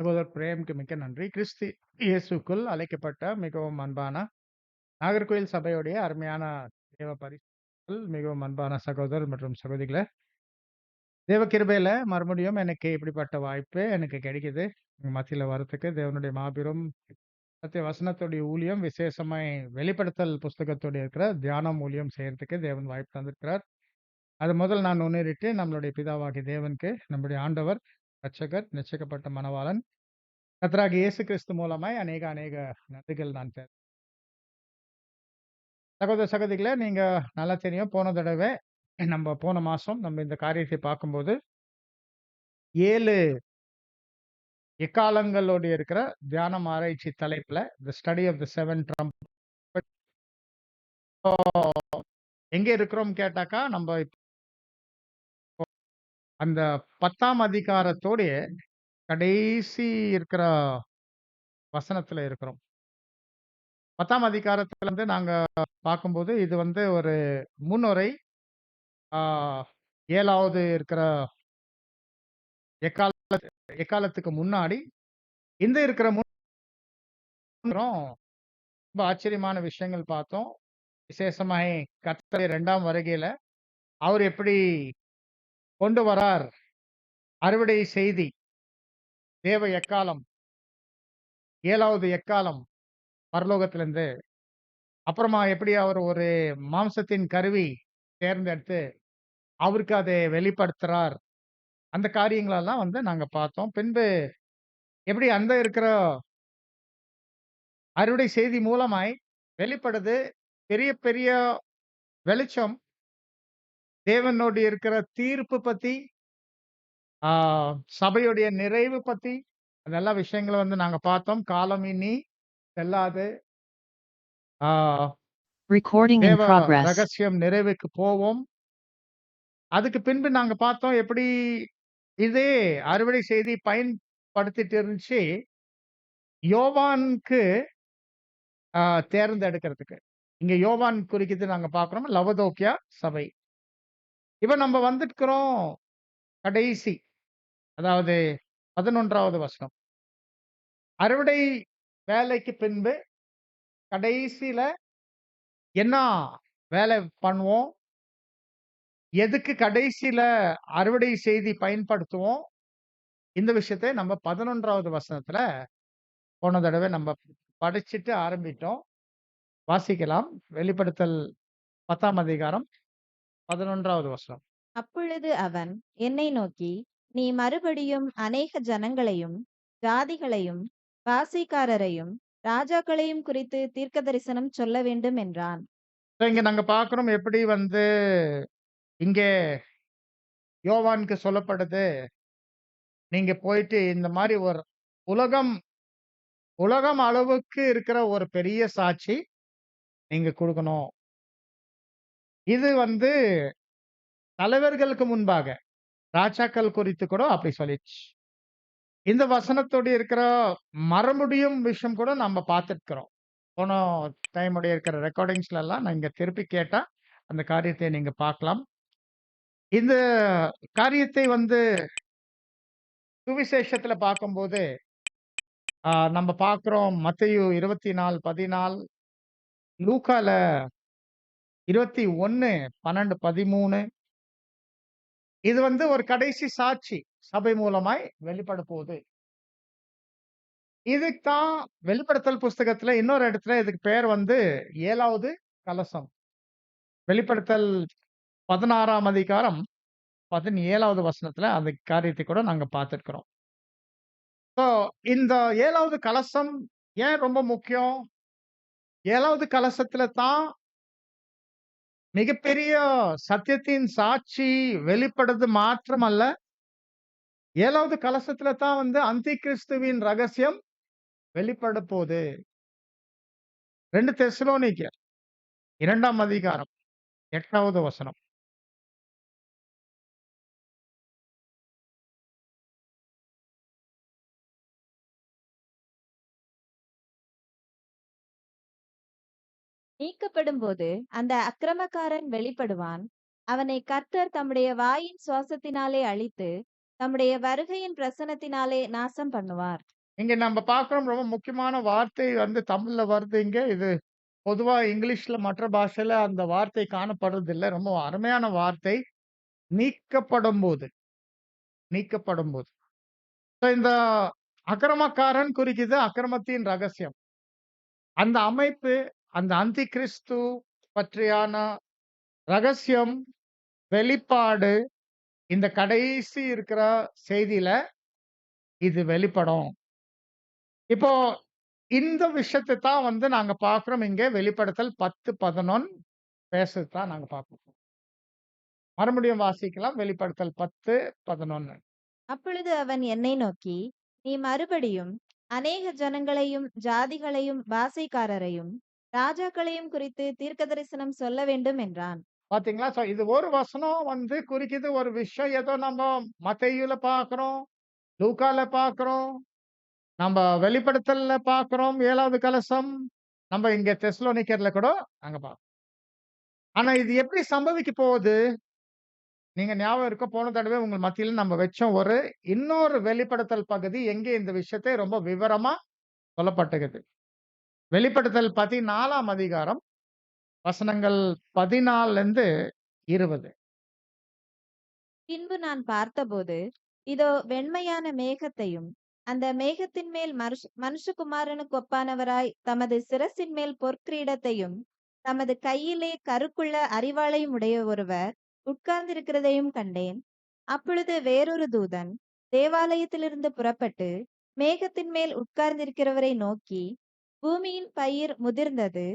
சகோதரர் பிரேம்க்கு மிக்க நன்றி. கிறிஸ்து இயேசுக்குள் அழைக்கப்பட்ட மிகவும் அன்பான நாகர்கோயில் சபையுடைய அருமையான தேவ பரிசுத்தல் மிகவும் அன்பான சகோதரர் மற்றும் சகோதரிகளே, தேவ கிருபையில மறுபடியும் எனக்கு இப்படிப்பட்ட வாய்ப்பு எனக்கு கிடைக்குது. உங்க மத்தியில வரத்துக்கு தேவனுடைய மாபெரும் சத்திய வசனத்துடைய ஊழியம் விசேஷமாய் வெளிப்படுத்தல் புஸ்தகத்தோட இருக்கிற தியானம் ஊழியம் செய்யறதுக்கு தேவன் வாய்ப்பு தந்திருக்கிறார். அது முதல் நான் முன்னிட்டு நம்மளுடைய பிதாவாகிய தேவனுக்கு நம்முடைய ஆண்டவர் இரட்சகர் நிச்சயிக்கப்பட்ட மணவாளன் கர்த்தராகிய இயேசு கிறிஸ்து மூலமாய் அநேக அநேக நன்றிகள் நான் சகோதர சகோதரிகளே, நீங்க நல்லா தெரியும். போன தடவை நம்ம போன மாசம் நம்ம இந்த காரியத்தை பார்க்கும்போது 7 எக்காலங்களோடு இருக்கிற தியானம் ஆராய்ச்சி தலைப்புல the study of the 7 trumpet எங்க இருக்கிறோம் கேட்டாக்கா, நம்ம அந்த 10ஆம் அதிகாரத்தோடைய கடைசி இருக்கிற வசனத்துல இருக்கிறோம். 10ஆம் அதிகாரத்துல இருந்து நாங்க பார்க்கும்போது இது வந்து ஒரு முன்னுரை. ஆ 7வது இருக்கிற எக்கால எக்காலத்துக்கு முன்னாடி இந்த இருக்கிற ரொம்ப ஆச்சரியமான விஷயங்கள் பார்த்தோம். விசேஷமாய் கர்த்தருடைய 2ஆம் வருகையில அவர் எப்படி கொண்டு வரார் அறுவடை செய்தி, தேவ எக்காலம், 7வது எக்காலம் பரலோகத்திலிருந்து, அப்புறமா எப்படி அவர் ஒரு மாம்சத்தின் கருவி தேர்ந்தெடுத்து அவருக்கு அதை வெளிப்படுத்துறார். அந்த காரியங்களெல்லாம் வந்து நாங்க பார்த்தோம். பின்பு எப்படி அந்த இருக்கிற அறுவடை செய்தி மூலமாய் வெளிப்படுது பெரிய பெரிய வெளிச்சம், தேவனோடு இருக்கிற தீர்ப்பு பத்தி, ஆ சபையுடைய நிறைவு பத்தி, அதெல்லாம் விஷயங்கள வந்து நாங்க பார்த்தோம். காலம் இனி செல்லாது. ஆ Recording in தேவ progress. ரகசியம் நிறைவுக்கு போவோம். அதுக்கு பின்பு நாங்க பார்த்தோம் எப்படி இதே அறுவடை செய்தி பயன்படுத்திட்டு இருந்துச்சு, யோவானுக்கு தேர்ந்தெடுக்கிறதுக்கு. இங்க யோவான் குறிக்குது நாங்க பார்க்கிறோம். லவோதோக்கியா சபை. இப்ப நம்ம வந்துருக்கிறோம் கடைசி, அதாவது 11வது வசனம். அறுவடை வேலைக்கு பின்பு கடைசியில என்ன வேலை பண்ணுவோம்? எதுக்கு கடைசியில அறுவடை செய்தி பயன்படுத்துவோம்? இந்த விஷயத்தை நம்ம 11வது வசனத்துல போன தடவை நம்ம படிச்சுட்டு ஆரம்பிட்டோம். வாசிக்கலாம். வெளிப்படுத்தல் 10ஆம் அதிகாரம் 11வது வசனம். அப்பொழுது அவன் என்னை நோக்கி, நீ மறுபடியும் அநேக ஜனங்களையும் ஜாதிகளையும் பாஷைக்காரரையும் ராஜாக்களையும் குறித்து தீர்க்கதரிசனம் சொல்ல வேண்டும் என்றான். இங்க நாங்க பார்க்கிறோம் எப்படி வந்து இங்கே யோவானுக்கு சொல்லப்படுது, நீங்க போயிட்டு இந்த மாதிரி ஒரு உலகம் உலகம் அளவுக்கு இருக்கிற ஒரு பெரிய சாட்சி நீங்க கொடுக்கணும். இது வந்து தலைவர்களுக்கு முன்பாக ராஜாக்கள் குறித்து கூட அப்படி சொல்லிச்சு. இந்த வசனத்தோட இருக்கிற மறுபடியும் விஷயம் கூட நம்ம பார்த்துருக்கிறோம். போன டைம் உடைய இருக்கிற ரெக்கார்டிங்ஸ்ல எல்லாம் நீங்க திருப்பி கேட்டா அந்த காரியத்தை நீங்க பார்க்கலாம். இந்த காரியத்தை வந்து சுவிசேஷத்துல பார்க்கும்போது நம்ம பார்க்கிறோம் மத்தேயு 24:14, லூக்கால 21:12, 13. இது வந்து ஒரு கடைசி சாட்சி சபை மூலமாய் வெளிப்பட போகுது. இதுக்குத்தான் வெளிப்படுத்தல் புஸ்தகத்துல இன்னொரு இடத்துல இதுக்கு பேர் வந்து 7வது கலசம். வெளிப்படுத்தல் 16ஆம் அதிகாரம் 17வது வசனத்துல அந்த காரியத்தை கூட நாங்க பார்த்திருக்கிறோம். So இந்த 7வது கலசம் ஏன் ரொம்ப முக்கியம்? 7வது கலசத்துல தான் மிகப்பெரிய சத்தியத்தின் சாட்சி வெளிப்படுது மாத்திரமல்ல, 7வது கலசத்துல தான் வந்து அந்தி கிறிஸ்துவின் ரகசியம் வெளிப்பட போகுது. 2 தெசலோனிக்கேயர் 2ஆம் அதிகாரம் 8வது வசனம். நீக்கப்படும்போது அந்த அக்கிரமக்காரன் வெளிப்படுவான். அவனை கர்த்தர் தம்முடைய வாயின் சுவாசத்தினாலே அழித்து தம்முடைய வருகையின் பிரசன்னத்தினாலே நாசம் பண்ணுவார். இங்க நம்ம பார்க்கிறோம் ரொம்ப முக்கியமான வார்த்தை வந்து தமிழ்ல வருது இங்க. இது பொதுவா இங்கிலீஷ்ல மற்ற பாஷையில அந்த வார்த்தை காணப்படுறதில்ல. ரொம்ப அருமையான வார்த்தை. நீக்கப்படும்போது, நீக்கப்படும்போது. இந்த அக்கிரமக்காரன் குறிக்குது அக்கிரமத்தின் ரகசியம். அந்த அமைப்பு, அந்த அந்தி கிறிஸ்து பற்றியான ரகசியம், வெளிப்பாடு இந்த கடைசி இருக்கிற செய்தியில இது வெளிப்படும். இப்போ இந்த விஷயத்த தான் வந்து நாங்க பார்க்கிறோம் இங்க வெளிப்படுத்தல் 10, 11 பேசுறது தான் நாங்க பார்க்கிறோம். மறுபடியும் வாசிக்கலாம். வெளிப்படுத்தல் 10, 11. அப்பொழுது அவன் என்னை நோக்கி, நீ மறுபடியும் அநேக ஜனங்களையும் ஜாதிகளையும் பாஷைக்காரரையும் ராஜாக்களையும் குறித்து தீர்க்கதரிசனம் சொல்ல வேண்டும் என்றான். பாத்தீங்களா? இது ஒரு வசனம் வந்து குறிக்குது ஒரு விஷயம். ஏதோ நம்ம மத்தேயுல பார்க்கிறோம், லூக்கால பார்க்கிறோம், நம்ம வெளிப்படுத்தல்ல பார்க்கிறோம் 7வது கலசம். நம்ம இங்க தெசலோனிக்கர்ல கூட நாங்க பார்க்கிறோம். ஆனா இது எப்படி சம்பவிக்க போகுது? நீங்க ஞாபகம் இருக்க போன தடவை உங்க மத்தியில நம்ம வச்சோம் இன்னொரு வெளிப்படுத்தல் பகுதி எங்கே இந்த விஷயத்தை ரொம்ப விவரமா சொல்லப்பட்டிருக்குது. வெளிப்படுத்தல் 14ஆம் அதிகாரம் வசனங்கள் 14லிருந்து 20. பின்பு நான் பார்த்தபோது, இதோ வெண்மையான மேகத்தையும், அந்த மேகத்தின் மேல் மனுஷகுமாரனுக்கு ஒப்பானவராய் தமது சிரசின் மேல் பொற்கிரீடத்தையும், தமது கையிலே கருக்குள்ள அரிவாளையும் உடைய ஒருவர் உட்கார்ந்திருக்கிறதையும் கண்டேன். அப்பொழுது வேறொரு தூதன் தேவாலயத்திலிருந்து புறப்பட்டு மேகத்தின் மேல் உட்கார்ந்திருக்கிறவரை நோக்கி, பூமியின் பயிர் முதிர்ந்தது,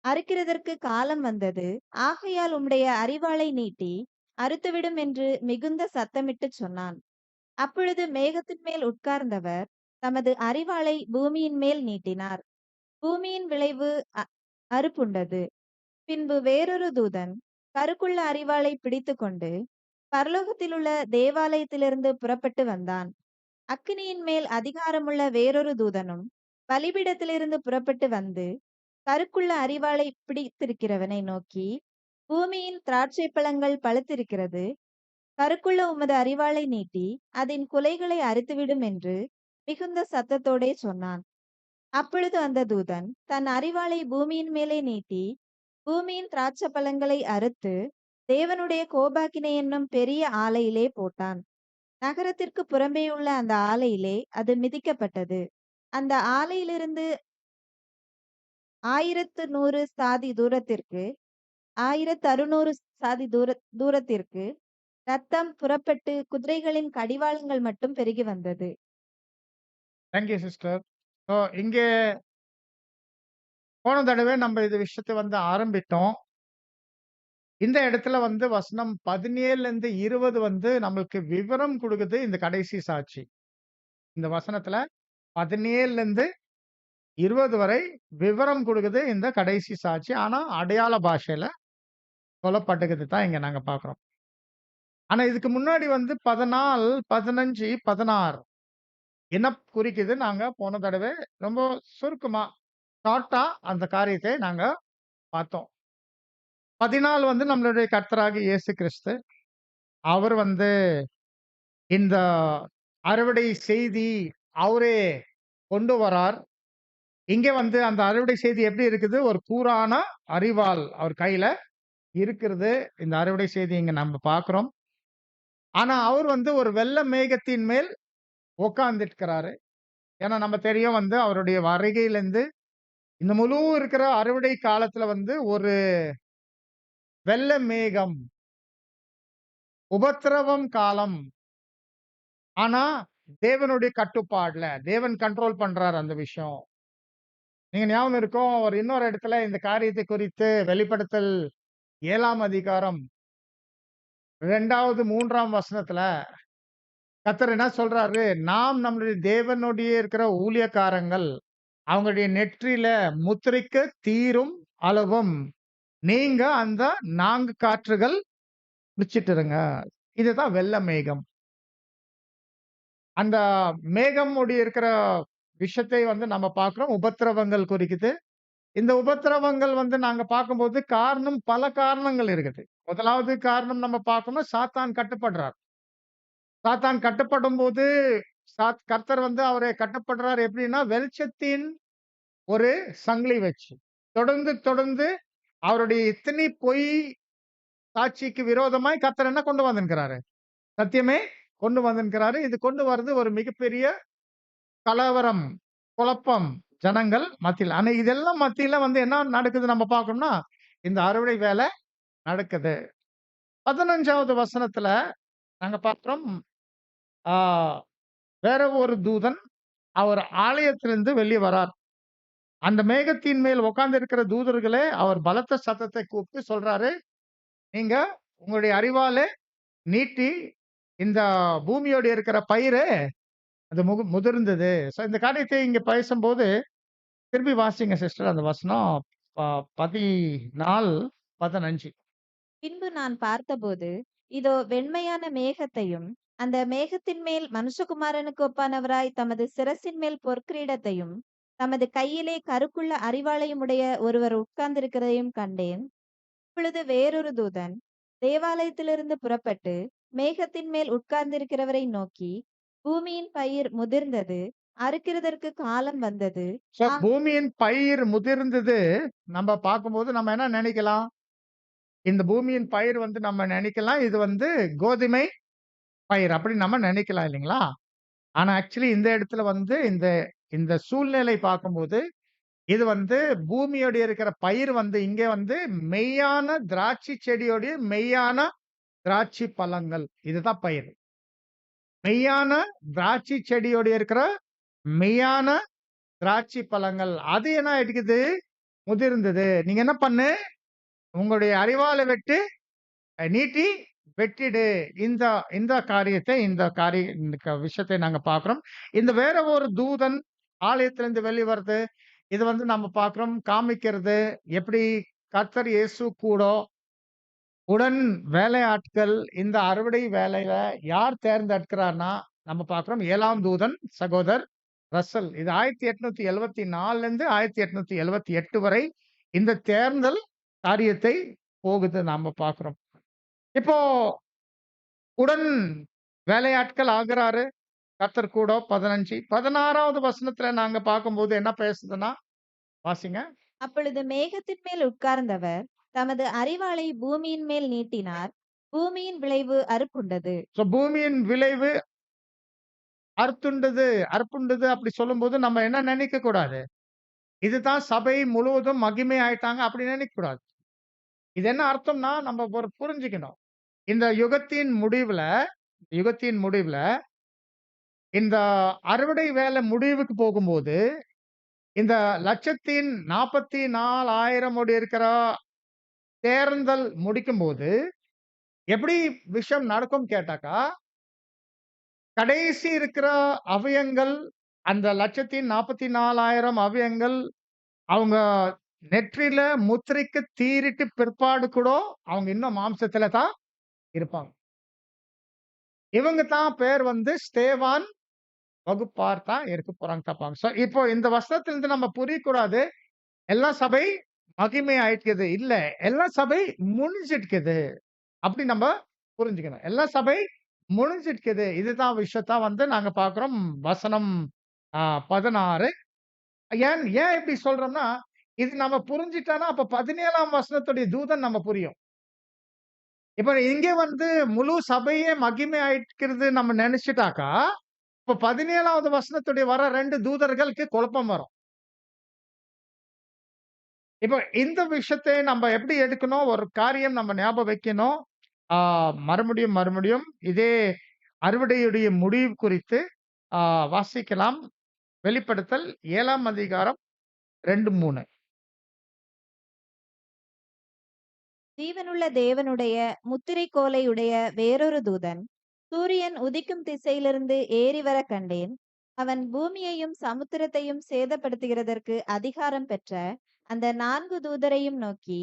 அறுக்கிறதற்கு காலம் வந்தது, ஆகையால் உம்முடைய அரிவாளை நீட்டி அறுத்துவிடும் என்று மிகுந்த சத்தமிட்டுச் சொன்னான். அப்பொழுது மேகத்தின் மேல் உட்கார்ந்தவர் தமது அரிவாளை பூமியின் மேல் நீட்டினார். பூமியின் விளைவு அறுப்புண்டது. பின்பு வேறொரு தூதன் கருக்குள்ள அரிவாளை பிடித்துக்கொண்டு பரலோகத்திலுள்ள தேவாலயத்திலிருந்து புறப்பட்டு வந்தான். அக்கினியின் மேல் அதிகாரமுள்ள வேறொரு தூதனும் பலிபீடத்திலிருந்து புறப்பட்டு வந்து கருக்குள்ள அரிவாளை பிடித்திருக்கிறவனை நோக்கி, பூமியின் திராட்சை பழங்கள் பழுத்திருக்கிறது, கருக்குள்ள உமது அரிவாளை நீட்டி அதன் குலைகளை அறுத்துவிடும் என்று மிகுந்த சத்தத்தோடே சொன்னான். அப்பொழுது அந்த தூதன் தன் அரிவாளை பூமியின் மேலே நீட்டி பூமியின் திராட்சை பழங்களை அறுத்து தேவனுடைய கோபாக்கினை என்னும் பெரிய ஆலையிலே போட்டான். நகரத்திற்கு புறம்பேயுள்ள அந்த ஆலையிலே அது மிதிக்கப்பட்டது. அந்த ஆலையிலிருந்து 1100 சாதி தூரத்திற்கு 1600 சாதி தூரத்திற்கு ரத்தம் புறப்பட்டு குதிரைகளின் கடிவாளங்கள் மட்டும் பெருகி வந்தது. Thank you sister. இங்கே போன தடவை நம்ம இது விஷயத்தை வந்து ஆரம்பித்தோம். இந்த இடத்துல வந்து வசனம் 17லிருந்து 20 வந்து நம்மளுக்கு விவரம் கொடுக்குது இந்த கடைசி சாட்சி. இந்த வசனத்துல 17லிருந்து 20 வரை விவரம் கொடுக்குது இந்த கடைசி சாட்சி. ஆனா அடையாள பாஷையில சொல்லப்பட்டிருக்குது தான் இங்க நாங்க பார்க்கிறோம். ஆனா இதுக்கு முன்னாடி வந்து 14, 15, 16 என்ன குறிக்குது நாங்க போன தடவை ரொம்ப சுருக்கமா ஷார்ட்டா அந்த காரியத்தை நாங்க பார்த்தோம். 14 வந்து நம்மளுடைய கர்த்தராகிய இயேசு கிறிஸ்து. அவர் வந்து இந்த அறுவடை செய்தி அவரே கொண்டு வரார். இங்க வந்து அந்த அறுவடை செய்தி எப்படி இருக்குது? ஒரு கூரான அரிவாள் அவர் கையில இருக்கிறது. இந்த அறுவடை செய்தி இங்க நம்ம பார்க்கிறோம். ஆனா அவர் வந்து ஒரு வெள்ள மேகத்தின் மேல் உட்கார்ந்திருக்கிறாரு. ஏன்னா நம்ம தெரியும் வந்து அவருடைய வருகையிலிருந்து இந்த முழு இருக்கிற அறுவடை காலத்துல வந்து ஒரு வெள்ள மேகம், உபத்திரவம் காலம். ஆனா தேவனுடைய கட்டுப்பாடுல தேவன் கண்ட்ரோல் பண்றாரு அந்த விஷயம். நீங்க ஞாபகம் இருக்கும் ஒரு இன்னொரு இடத்துல இந்த காரியத்தை குறித்து வெளிப்படுத்தல் 7ஆம் அதிகாரம் 2வது 3ஆம் வசனத்துல கர்த்தர் என்ன சொல்றாரு? நாம் நம்முடைய தேவனுடைய இருக்கிற ஊழியக்காரங்கள் அவங்களுடைய நெற்றியில முத்திரிக்க தீரும் அளவும் நீங்க அந்த 4 காற்றுகள் பிடிச்சிட்டு இருங்க. இதுதான் வெள்ள மேகம். அந்த மேகம் உடைய இருக்கிற விஷயத்தை வந்து நம்ம பார்க்கிறோம். உபத்திரவங்கள் குறிக்குது. இந்த உபத்திரவங்கள் வந்து நாங்க பார்க்கும்போது பல காரணங்கள் இருக்குது. முதலாவது காரணம் நம்ம பார்க்கணும் சாத்தான் கட்டுப்படுறார். சாத்தான் கட்டப்படும்போது கர்த்தர் வந்து அவரை கட்டப்படுறார் எப்படின்னா வெளிச்சத்தின் ஒரு சங்கிலி வச்சு தொடர்ந்து தொடர்ந்து அவருடைய இத்தனை பொய் சாட்சிக்கு விரோதமாய் கர்த்தர் என்ன கொண்டு வந்திருக்கிறாரு? சத்தியமே கொண்டு வந்திருக்கிறாரு. இது கொண்டு வர்றது ஒரு மிகப்பெரிய கலவரம், குழப்பம் ஜனங்கள் மத்தியில. ஆனா இதெல்லாம் மத்தியில வந்து என்ன நடக்குது நம்ம பார்க்கணும்னா, இந்த அறுவடை வேலை நடக்குது. 15வது வசனத்துல நாங்க பார்க்கிறோம், ஆ வேற ஒரு தூதன் அவர் ஆலயத்திலிருந்து வெளியே வரார். அந்த மேகத்தின் மேல் உட்கார்ந்து இருக்கிற தூதர்களே அவர் பலத்த சத்தத்தை கூப்பிட்டு சொல்றாரு, நீங்க உங்களுடைய அறிவாலே நீட்டி இந்த பூமியோடு இருக்கிற பயிரு அது முதிர்ந்தது. இந்த காரியத்தை இங்க பேசும்போது திருப்பி வாசிங்க சிஸ்டர் அந்த வசனம் 14, 15. பின்பு நான் பார்த்தபோது, இதோ வெண்மையான மேகத்தையும், அந்த மேகத்தின் மேல் மனுஷகுமாரனுக்கு ஒப்பானவராய் தமது சிரசின் மேல் பொற்கிரீடத்தையும், தமது கையிலே கருக்குள்ள அரிவாளையும் உடைய ஒருவர் உட்கார்ந்திருக்கிறதையும் கண்டேன். அப்பொழுது வேறொரு தூதன் தேவாலயத்திலிருந்து புறப்பட்டு மேகத்தின் மேல் உட்கார்ந்திருக்கிறவரை நோக்கி, பூமியின் பயிர் முதிர்ந்தது, அறுக்கிறதற்கு காலம் வந்தது. பூமியின் பயிர் முதிர்ந்தது நம்ம பார்க்கும்போது நம்ம என்ன நினைக்கலாம்? இந்த பூமியின் பயிர் வந்து நம்ம நினைக்கலாம் இது வந்து கோதுமை பயிர் அப்படி நம்ம நினைக்கலாம் இல்லைங்களா? ஆனா ஆக்சுவலி இந்த இடத்துல வந்து இந்த இந்த சூழ்நிலை பார்க்கும்போது இது வந்து பூமியோட இருக்கிற பயிர் வந்து இங்க வந்து மெய்யான திராட்சை செடியோடைய மெய்யான திராட்சை பழங்கள் இதுதான் பயிர். மெய்யான திராட்சை செடியோட இருக்கிற மெய்யான திராட்சை பழங்கள் அது என்ன ஆயிடுக்குது? முதிர்ந்தது. நீங்க என்ன பண்ணு? உங்களுடைய அறிவால வெட்டு நீட்டி வெட்டிடு. இந்த இந்த காரியத்தை இந்த விஷயத்தை நாங்க பார்க்கிறோம். இந்த வேற ஒரு தூதன் ஆலயத்திலிருந்து வெளியே வருது. இது வந்து நம்ம பார்க்கிறோம் காமிக்கிறது எப்படி கர்த்தர் இயேசு கூட உடன் வேலையாட்கள் இந்த அறுவடை வேலையில யார் தேர்ந்தெடுக்கிறார்னா நம்ம பார்க்கிறோம் 7ஆம் தூதன் சகோதரர் ரசல். இது 1874 இருந்து 1878 வரை இந்த தேர்தல் காரியத்தை போகுது நாம பார்க்கிறோம். இப்போ உடன் வேலையாட்கள் ஆகிறாரு கர்த்தர் கூட 15 16வது வசனத்துல நாங்க பார்க்கும்போது என்ன பேசுதுன்னா வாசிங்க. அப்பொழுது மேகத்தின் மேல் உட்கார்ந்தவர் தமது அரிவாளை பூமியின் மேல் நீட்டினார். பூமியின் விளைவு அறுப்புண்டது. பூமியின் விளைவு அறுப்புண்டது அப்படி சொல்லும்போது நம்ம என்ன நினைக்க கூடாது? இதுதான் சபை முழுவதும் மகிமை ஆயிட்டாங்க அப்படி நினைக்க கூடாது. இது என்ன அர்த்தம்னா நம்ம ஒரு புரிஞ்சுக்கணும். இந்த யுகத்தின் முடிவுல இந்த அறுவடை வேலை முடிவுக்கு போகும்போது இந்த 1,44,000 இருக்கிற தேர்தல் முடிக்கும்போது எப்படி விஷயம் நடக்கும் கேட்டாக்கா கடைசி இருக்கிற அவயங்கள் அந்த 1,44,000 அவயங்கள் அவங்க நெற்றில முத்திரைக்கு தீரிட்டு பிற்பாடு கூட அவங்க இன்னும் மாம்சத்துல தான் இருப்பாங்க. இவங்க தான் பேர் வந்து ஸ்தேவான் வகுப்பார் தான் இருக்க போறாங்க தப்பாங்க. இப்போ இந்த வசனத்திலிருந்து நம்ம புரியக்கூடாது எல்லா சபை மகிமை ஆயிட்டுக்குது இல்ல எல்லா சபை முடிஞ்சிட்டுக்குது அப்படி நம்ம புரிஞ்சுக்கணும். எல்லா சபை முடிஞ்சிட்டுக்குது இதுதான் விஷயத்தான் வந்து நாங்க பார்க்கிறோம் வசனம் 16. ஏன் ஏன் இப்படி சொல்றோம்னா இது நம்ம புரிஞ்சிட்டானா அப்ப 17ஆம் வசனத்துடைய தூதன் நம்ம புரியும். இப்ப இங்க வந்து முழு சபையே மகிமை ஆயிட்டுக்கிறது நம்ம நினைச்சிட்டாக்கா இப்ப 17வது வசனத்துடைய வர 2 தூதர்களுக்கு குழப்பம் வரும். இப்ப இந்த விஷயத்தை நம்ம எப்படி எடுக்கணும்? ஒரு காரியம் நம்ம ஞாபகம் வைக்கணும். மறுபடியும் இதே அறுவடையுடைய முடிவு குறித்து வாசிக்கலாம். வெளிப்படுத்தல் 7ஆம் அதிகாரம் 2, 3. ஜீவனுள்ள தேவனுடைய முத்திரை கோலையுடைய வேறொரு தூதன் சூரியன் உதிக்கும் திசையிலிருந்து ஏறி வர கண்டேன். அவன் பூமியையும் சமுத்திரத்தையும் சேதப்படுத்துகிறதற்கு அதிகாரம் பெற்ற அந்த 4 தூதரையும் நோக்கி,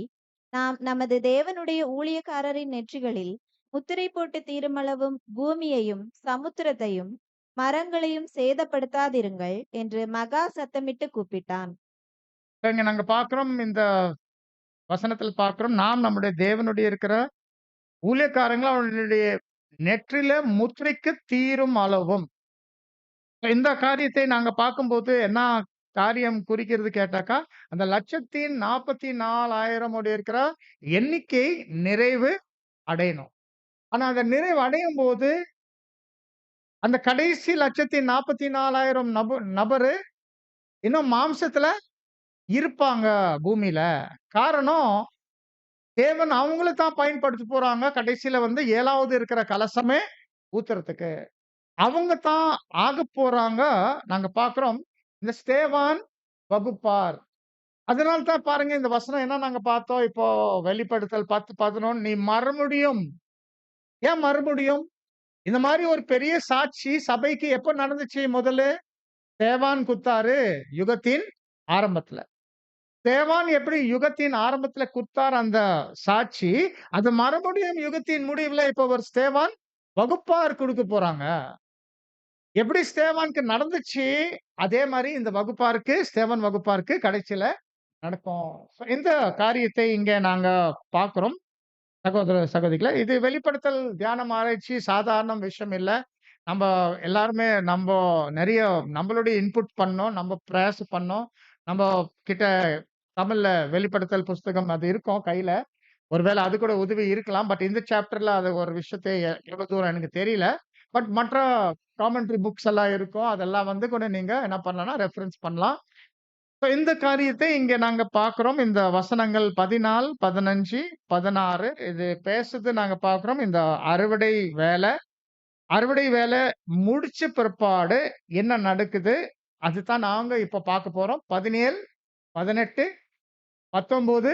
நாம் நமது தேவனுடைய ஊழியக்காரரின் நெற்றிகளில் முத்திரை போட்டு தீருமளவும் பூமியையும் சமுத்திரத்தையும் மரங்களையும் சேதப்படுத்தாதிருங்கள் என்று மகா சத்தமிட்டு கூப்பிட்டான். இங்க நாங்க பார்க்கிறோம் இந்த வசனத்தில் பார்க்கிறோம் நாம் நம்முடைய தேவனுடைய இருக்கிற ஊழியக்காரங்களை அவனுடைய நெற்றில முத்திரைக்கு தீரும் அளவும். இந்த காரியத்தை நாங்க பார்க்கும்போது என்ன காரியம் குறிக்கிறது கேட்டாக்கா, அந்த 1,44,000 உடைய இருக்கிற எண்ணிக்கை நிறைவு அடையணும். ஆனா அந்த நிறைவு அடையும்போது, அந்த கடைசி 1,44,000 நபரு இன்னும் மாம்சத்துல இருப்பாங்க பூமியில. காரணம், தேவன் அவங்கள தான் பயன்படுத்த போறாங்க. கடைசியில வந்து 7வது இருக்கிற கலசமே ஊத்துறதுக்கு. அவங்க தான் ஆகப்போறாங்க. நாங்க பார்க்கிறோம். இந்த ஸ்தேவான் வகுப்பார். அதனால தான் பாருங்க இந்த வசனம் என்ன நாங்க பார்த்தோம். இப்போ வெளிப்படுத்தல் 10, 11 நீ மறுபடியும் ஏன் மறுபடியும்? இந்த மாரி ஒரு பெரிய சாட்சி சபைக்கு எப்ப நடந்துச்சு முதல்ல? ஸ்தேவான் குத்தாரு யுகத்தின் ஆரம்பத்துல. ஸ்தேவான் எப்படி யுகத்தின் ஆரம்பத்துல குத்தார் அந்த சாட்சி, அது மறுபடியும் யுகத்தின் முடிவுல இப்ப ஒரு ஸ்தேவான் வகுப்பார் குடுக்க போறாங்க. எப்படி ஸ்தேவானுக்கு நடந்துச்சு, அதே மாரி இந்த வகுப்பாருக்கு, ஸ்தேவான் வகுப்பாருக்கு கடைசியில நடக்கும். இந்த காரியத்தை இங்க நாங்க பார்க்கிறோம். சகோதர, சகோதரிகளே, இது வெளிப்படுத்தல் தியானம் ஆராய்ச்சி சாதாரண விஷயம் இல்ல. நம்ப எல்லாருமே நெறைய நம்மளுடைய இன்புட் பண்ணோம். நம்ம பிரயாச பண்ணோம். நம்ப கிட்ட தமிழ்ல வெளிப்படுத்தல் புஸ்தகம் அது இருக்கும் கையில. ஒருவேள அது கூட உதவி இருக்கலாம். பட் இந்த சாப்டர்ல அது ஒரு விஷயத்தை எவ்வளவு தூரம் எனக்கு தெரியல. பட் மற்ற காமெண்ட்ரி புக்ஸ் எல்லாம் இருக்கும். அதெல்லாம் வந்து கூட நீங்க என்ன பண்ணலாம்னா ரெஃபரன்ஸ் பண்ணலாம். இந்த காரியத்தை இங்க நாங்க பார்க்கிறோம். இந்த வசனங்கள் 14, 15, 16 இது பேசுறது நாங்க பார்க்கிறோம். இந்த அறுவடை வேலை. அறுவடை வேலை முடிச்ச பிற்பாடு என்ன நடக்குது? அதுதான் நாங்க இப்ப பார்க்க போறோம். 17, 18, 19,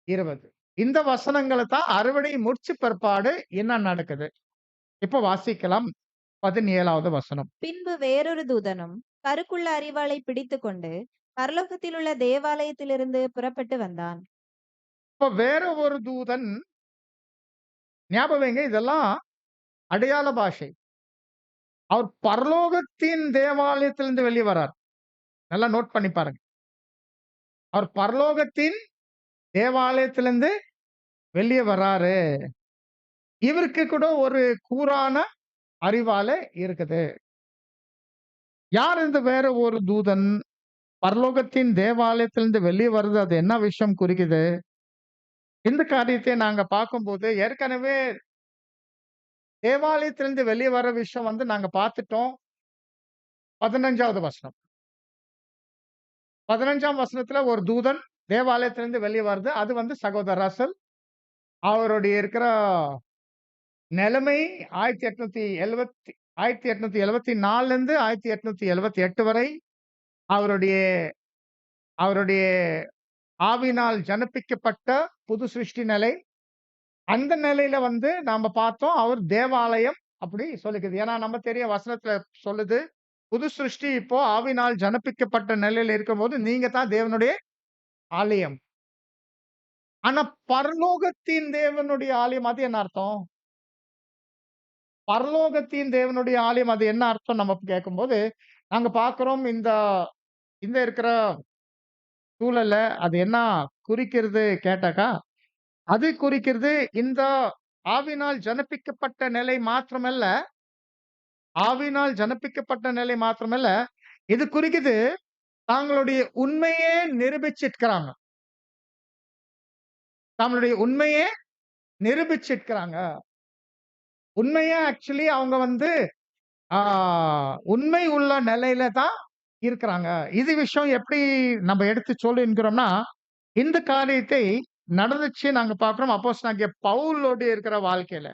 20. இந்த வசனங்கள தான் அறுவடை முடிச்ச பிற்பாடு என்ன நடக்குது? இப்ப வாசிக்கலாம். 17வது வசனம். பின்பு வேறொரு தூதனும் கருக்குள்ள அரிவாளை பிடித்துக்கொண்டு பரலோகத்திலுள்ள தேவாலயத்திலிருந்து புறப்பட்டு வந்தான். இப்ப வேற ஒரு தூதன் ஞாபகம் வைங்க இதெல்லாம் அடையாள பாஷை. அவர் பரலோகத்தின் தேவாலயத்திலிருந்து வெளிய வரார். நல்லா நோட் பண்ணி பாருங்க. அவர் பரலோகத்தின் தேவாலயத்திலிருந்து வெளிய வராரு. இவருக்கு கூட ஒரு கூரான அரிவாளை இருக்குது. யார் இந்த வேற ஒரு தூதன்? பரலோகத்தின் தேவாலயத்திலிருந்து வெளிய வருது. அது என்ன விஷயம் குறிக்குது? இந்த காரியத்தை நாங்க பார்க்கும்போது, ஏற்கனவே தேவாலயத்திலிருந்து வெளிய வர விஷயம் வந்து நாங்க பார்த்துட்டோம். 15வது வசனம். 15ஆம் வசனத்துல ஒரு தூதன் தேவாலயத்திலிருந்து வெளிய வருது. அது வந்து சகோதரர் ரசல். அவருடைய இருக்கிற நிலைமை 1874லிருந்து 1878 வரை அவருடைய அவருடைய ஆவியினால் ஜனிப்பிக்கப்பட்ட புது சிருஷ்டி நிலை. அந்த நிலையில வந்து நாம பார்த்தோம். அவர் தேவாலயம் அப்படி சொல்லிக்குது. ஏன்னா நம்ம தெரியும் வசனத்துல சொல்லுது. புது சிருஷ்டி இப்போ ஆவியினால் ஜனிப்பிக்கப்பட்ட நிலையில இருக்கும்போது நீங்க தான் தேவனுடைய ஆலயம். ஆனா பரலோகத்தின் தேவனுடைய ஆலயம் அது என்ன அர்த்தம்? பரலோகத்தின் தேவனுடைய ஆலயம் அது என்ன அர்த்தம் நம்ம கேட்கும்போது, நாங்க பார்க்கிறோம் இந்த இந்த இருக்கிற சூழல்ல அது என்ன குறிக்கிறது கேட்டாக்கா, அது குறிக்கிறது இந்த ஆவியினால் ஜனிப்பிக்கப்பட்ட நிலை மாத்திரமல்ல, ஆவியினால் ஜனிப்பிக்கப்பட்ட நிலை மாத்திரமல்ல, இது குறிக்குது தாங்களுடைய உண்மையே நிரூபிச்சிருக்கிறாங்க. தங்களுடைய உண்மையே நிரூபிச்சிருக்கிறாங்க. உண்மையா ஆக்சுவலி அவங்க வந்து ஆ உண்மை உள்ள நிலையில தான் இருக்கிறாங்க. இது விஷயம் எப்படி நம்ம எடுத்து சொல்லுகிறோம்னா, இந்த காரியத்தை நடந்துச்சு நாங்க பார்க்கிறோம். அப்போஸ்தலனாகிய பவுலோடு இருக்கிற வாழ்க்கையில.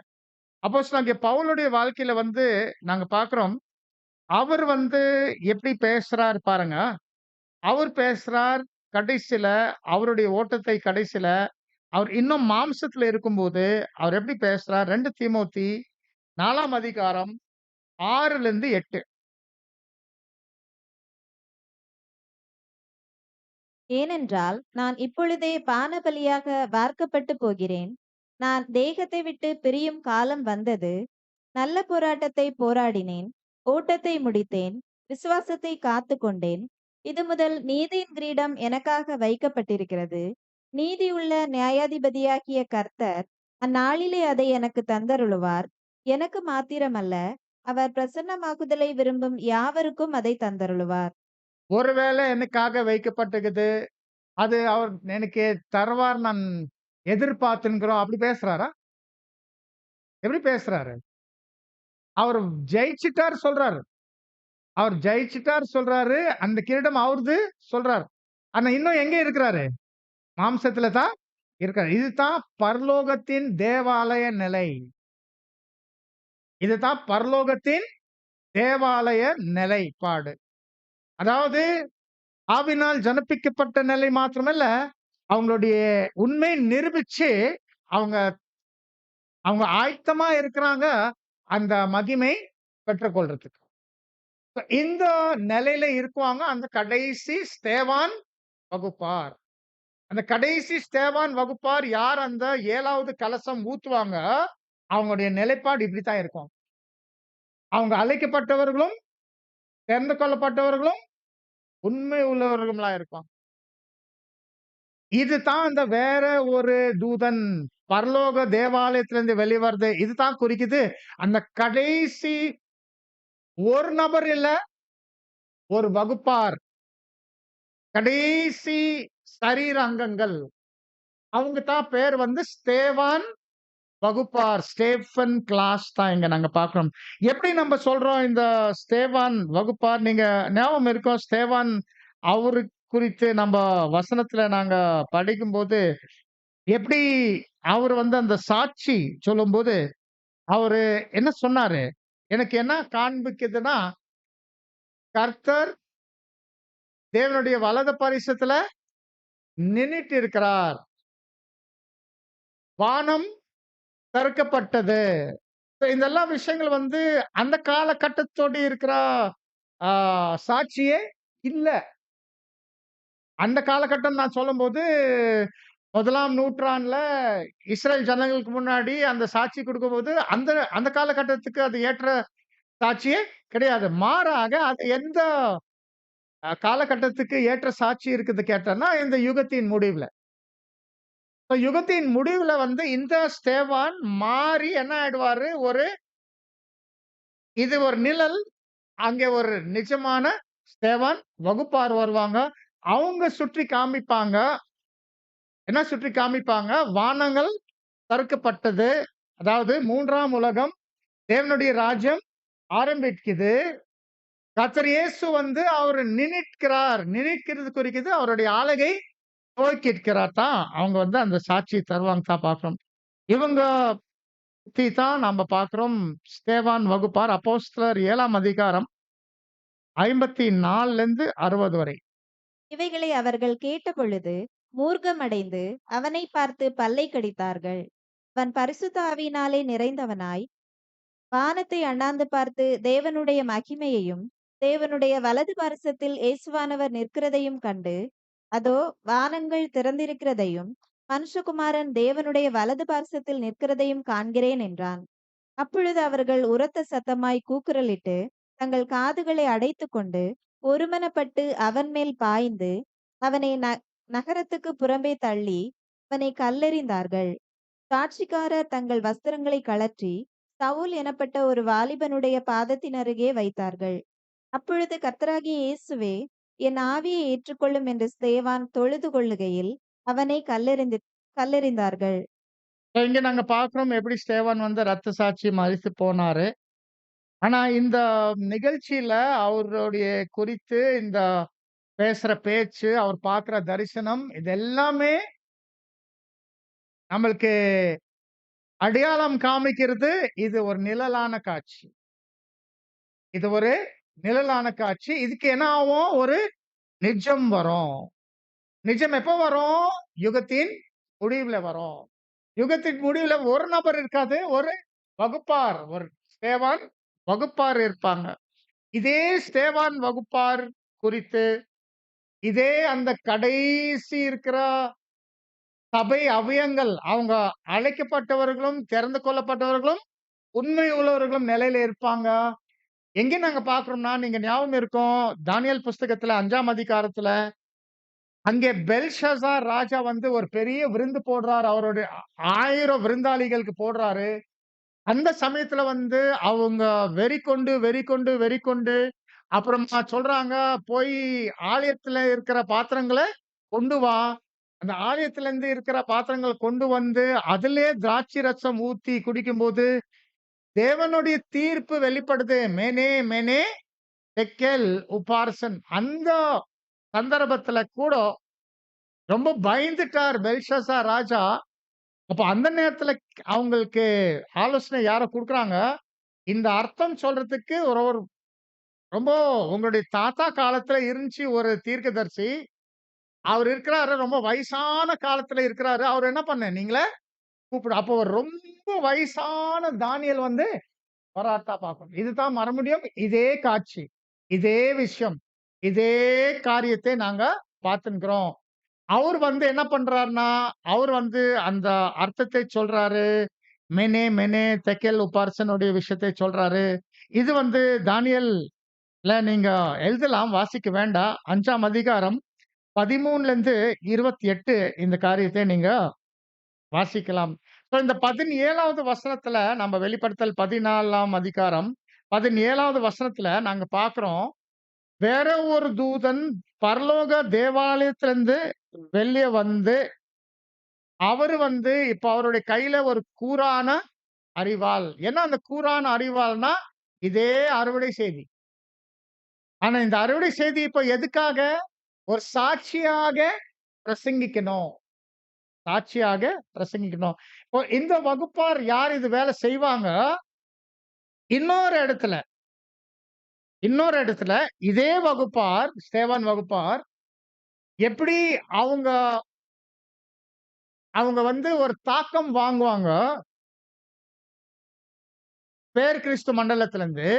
அப்போஸ்தலனாகிய பவுலுடைய வாழ்க்கையில வந்து நாங்க பார்க்கிறோம். அவர் வந்து எப்படி பேசுறார் பாருங்க. அவர் பேசுறார் கடைசில அவருடைய ஓட்டத்தை கடைசில அவர் இன்னும் மாம்சத்துல இருக்கும்போது, அவர் எப்படி பேசுறார் 2 தீமோத்தி 4ஆம் அதிகாரம் 6லிருந்து 8. ஏனென்றால் நான் இப்பொழுதே பானபலியாக வார்க்கப்பட்டு போகிறேன். நான் தேகத்தை விட்டு பிரியும் காலம் வந்தது. நல்ல போராட்டத்தை போராடினேன். ஓட்டத்தை முடித்தேன். விசுவாசத்தை காத்துக்கொண்டேன். இது முதல் நீதியின் கிரீடம் எனக்காக வைக்கப்பட்டிருக்கிறது. நீதியுள்ள நியாயாதிபதியாகிய கர்த்தர் அந்நாளிலே அதை எனக்கு தந்தருளுவார். எனக்கு மாத்திரமல்ல, அவர் பிரசன்னமாகுதலை விரும்பும் யாவருக்கும் அதை தந்தருளுவார். ஒருவேளை எனக்காக வைக்கப்பட்டிருக்குது. அது அவர் எனக்கு தருவார் நான் எதிர்பார்த்துன்கிறோம். அப்படி பேசுறாரா? எப்படி பேசுறாரு? அவர் ஜெயிச்சுட்டார் சொல்றாரு. அவர் ஜெயிச்சுட்டார் சொல்றாரு. அந்த கிரீடம் அவருது சொல்றாரு. ஆனா இன்னும் எங்க இருக்கிறாரு? மாம்சத்துல தான் இருக்காரு. இதுதான் பரலோகத்தின் தேவாலய நிலை. இதுதான் பரலோகத்தின் தேவாலய நிலைப்பாடு. அதாவது ஆவினால் ஜனிப்பிக்கப்பட்ட நிலை மாத்திரமல்ல, அவங்களுடைய உண்மை நிரூபிச்சு அவங்க அவங்க ஆயத்தமா இருக்கிறாங்க அந்த மகிமை பெற்றுக்கொள்றதுக்கு. இந்த நிலையில இருக்குவாங்க அந்த கடைசி ஸ்தேவான் வகுப்பார். அந்த கடைசி ஸ்தேவான் வகுப்பார் யார் அந்த 7வது கலசம் ஊத்துவாங்க, அவங்களுடைய நிலைப்பாடு இப்படித்தான் இருக்கும். அவங்க அழைக்கப்பட்டவர்களும், தெரிந்து கொள்ளப்பட்டவர்களும், உண்மை உள்ளவர்களுமா இருப்பாங்க. இதுதான் அந்த வேற ஒரு தூதன் பரலோக தேவாலயத்திலிருந்து வெளிவருது. இதுதான் குறிக்குது. அந்த கடைசி ஒரு நபர் இல்ல, ஒரு வகுப்பார். கடைசி சரீர அங்கங்கள். அவங்க தான் பேர் வந்து ஸ்தேவான் வகுப்பார். ஸ்டேஃபன் கிளாஸ் தான் இங்க நாங்க பார்க்கிறோம். எப்படி நம்ம சொல்றோம் இந்த ஸ்தேவான் வகுப்பார்? நீங்க ஞாபகம் இருக்கும் ஸ்தேவான் அவரு குறித்து நம்ம வசனத்துல நாங்க படிக்கும்போது, எப்படி அவரு வந்து அந்த சாட்சி சொல்லும்போது, அவரு என்ன சொன்னாரு? எனக்கு என்ன காண்பிக்குதுன்னா, கர்த்தர் தேவனுடைய வலது பரிசத்துல நின்னுட்டு இருக்கிறார். வானம் திறக்கப்பட்டது. இந்த எல்லா விஷயங்கள் வந்து அந்த காலகட்டத்தோடு இருக்கிற ஆ சாட்சியே இல்ல. அந்த காலகட்டம் நான் சொல்லும்போது, 1ஆம் நூற்றாண்டுல இஸ்ரேல் ஜனங்களுக்கு முன்னாடி அந்த சாட்சி குடுக்கும்போது, அந்த அந்த காலகட்டத்துக்கு அது ஏற்ற சாட்சியே கிடையாது. மாறாக அது எந்த காலகட்டத்துக்கு ஏற்ற சாட்சி இருக்குது கேட்டன்னா, இந்த யுகத்தின் முடிவுல. இப்ப யுகத்தின் முடிவுல வந்து இந்த ஸ்தேவான் மாறி என்ன ஆயிடுவாரு, இது ஒரு நிழல். அங்கே ஒரு நிஜமான ஸ்தேவான் வகுப்பார் வருவாங்க. அவங்க சுற்றி காமிப்பாங்க. என்ன சுற்றி காமிப்பாங்க? வானங்கள் திறக்கப்பட்டது. அதாவது 3ஆம் உலகம், தேவனுடைய ராஜ்யம் ஆரம்பிக்குது. கர்த்தர் இயேசு வந்து அவரு நின்னிட்கிறார். நின்னிட்கிறது குறிக்குது அவருடைய ஆளுகை துவக்கியிருக்கிறார் தான். அவங்க வந்து அந்த சாட்சி தருவாங்க தான் பார்க்கிறோம். இவங்க பத்தி தான் நாம பார்க்கிறோம். ஸ்தேவான் வகுப்பார் அப்போஸ்தலர் 7ஆம் அதிகாரம் 54லிருந்து 60 வரை. இவைகளை அவர்கள் கேட்டபொழுது மூர்க்கமடைந்து அவனை பார்த்து பல்லை கடித்தார்கள். அவன் பரிசுத்த ஆவியினாலே நிறைந்தவனாய் வானத்தை அண்ணாந்து பார்த்து தேவனுடைய மகிமையையும் தேவனுடைய வலது பார்சத்தில் இயேசுவானவர் நிற்கிறதையும் கண்டு, அதோ வானங்கள் திறந்திருக்கிறதையும் மனுஷகுமாரன் தேவனுடைய வலது பார்சத்தில் நிற்கிறதையும் காண்கிறேன் என்றான். அப்பொழுது அவர்கள் உரத்த சத்தமாய் கூக்குரலிட்டு தங்கள் காதுகளை அடைத்துக்கொண்டு ஒருமனப்பட்டு அவன் மேல் பாய்ந்து அவனை நகரத்துக்கு புறம்பே தள்ளி அவனை கல்லெறிந்தார்கள். சாட்சிக்காரர் தங்கள் வஸ்திரங்களை கழற்றி சவுல் எனப்பட்ட ஒரு வாலிபனுடைய பாதத்தின் அருகே வைத்தார்கள். அப்பொழுது கர்த்தராகிய இயேசுவே, என் ஆவியை ஏற்றுக்கொள்ளும் என்று ஸ்தேவான் தொழுது கொள்ளுகையில் அவனை கல்லெறிந்தார்கள். இங்க நாங்க பார்க்கிறோம் எப்படி ஸ்தேவான் வந்து ரத்த சாட்சி மரித்து போனாரு. ஆனா இந்த நிகழ்ச்சியில அவருடைய குறித்து இந்த பேசுற பேச்சு, அவர் பார்க்கிற தரிசனம் இது எல்லாமே நம்மளுக்கு அடையாளம் காமிக்கிறது. இது ஒரு நிழலான காட்சி. இது ஒரு நிழலான காட்சி. இதுக்கு என்ன ஆகும்? ஒரு நிஜம் வரும். நிஜம் எப்போ வரும்? யுகத்தின் முடிவுல வரும். யுகத்தின் முடிவுல ஒரு நபர் இருக்காது. ஒரு வகுப்பார், ஒரு ஸ்தேவான் வகுப்பார் இருப்பாங்க. இதே ஸ்தேவான் வகுப்பார் குறித்து, இதே அந்த கடைசி இருக்கிற சபை அவயங்கள், அவங்க அழைக்கப்பட்டவர்களும், தெரிந்து கொள்ளப்பட்டவர்களும், உண்மை உள்ளவர்களும் நிலையில இருப்பாங்க. எங்க நாங்க பார்க்கிறோம்னா, நீங்க ஞாபகம் இருக்கும், தானியேல் புஸ்தகத்துல 5ஆம் அதிகாரத்துல, அங்கே பெல்ஷாசார் ராஜா வந்து ஒரு பெரிய விருந்து போடுறாரு. அவருடைய 1000 விருந்தாளிகளுக்கு போடுறாரு. அந்த சமயத்துல வந்து அவங்க வெறிகொண்டு அப்புறமா சொல்றாங்க, "போய் ஆலயத்துல இருக்கிற பாத்திரங்கள கொண்டு வா." அந்த ஆலயத்துல இருந்து இருக்கிற பாத்திரங்கள கொண்டு வந்து, அதிலே திராட்சை ரசம் ஊத்தி குடிக்கும்போது, தேவனுடைய தீர்ப்பு வெளிப்படுது. "மேனே, மேனே தெக்கேல் உபார்சன்." அந்த சந்தர்ப்பத்துல கூட ரொம்ப பயந்துட்டார் பெல்ஷாசார் ராஜா. அப்ப அந்த நேரத்துல அவங்களுக்கு ஆலோசனை யாரோ குடுக்குறாங்க. இந்த அர்த்தம் சொல்றதுக்கு ஒரு ஒரு ரொம்ப உங்களுடைய தாத்தா காலத்துல இருந்துச்சு ஒரு தீர்க்கதரிசி. அவரு இருக்கிறாரு. ரொம்ப வயசான காலத்துல இருக்கிறாரு. அவரு என்ன நீங்கள கூப்பிடு. அப்போ ஒரு ரொம்ப வயசான தானியேல் வந்து வரார்த்தா பார்க்கணும். இதுதான் மறுபடியும் இதே காட்சி, இதே விஷயம், இதே காரியத்தை நாங்க பார்த்துன்னுக்கிறோம். அவர் வந்து என்ன பண்றாருன்னா, அவர் வந்து அந்த அர்த்தத்தை சொல்றாரு. மெனே மெனே தெக்கேல் உபார்சனுடைய விஷயத்தை சொல்றாரு. இது வந்து தானியேல்ல நீங்க எழுதலாம், வாசிக்க வேண்டாம். 5ஆம் அதிகாரம் 13லிருந்து 28 இந்த காரியத்தை நீங்க வாசிக்கலாம். ஸோ இந்த 17வது வசனத்துல நம்ம வெளிப்படுத்தல் 14ஆம் அதிகாரம் 17வது வசனத்துல நாங்க பார்க்கிறோம். வேற ஒரு தூதன் பரலோக தேவாலயத்திலிருந்து வெளிய வந்து, அவரு வந்து இப்ப அவருடைய கையில ஒரு கூரான அரிவாள். என்ன அந்த கூரான அரிவாள்னா, இதே அறுவடை செய்தி. ஆனா இந்த அறுவடை செய்தி இப்ப எதுக்காக? ஒரு சாட்சியாக பிரசங்கிக்கணும். சாட்சியாக பிரசங்கிக்கணும். இப்போ இந்த வகுப்பார் யார் இது வேலை செய்வாங்க? இன்னொரு இடத்துல இன்னொரு இடத்துல இதே வகுப்பார், ஸ்தேவான் வகுப்பார் எப்படி அவங்க அவங்க வந்து ஒரு தாக்கம் வாங்குவாங்க, பேர் கிறிஸ்து மண்டலத்திலிருந்து.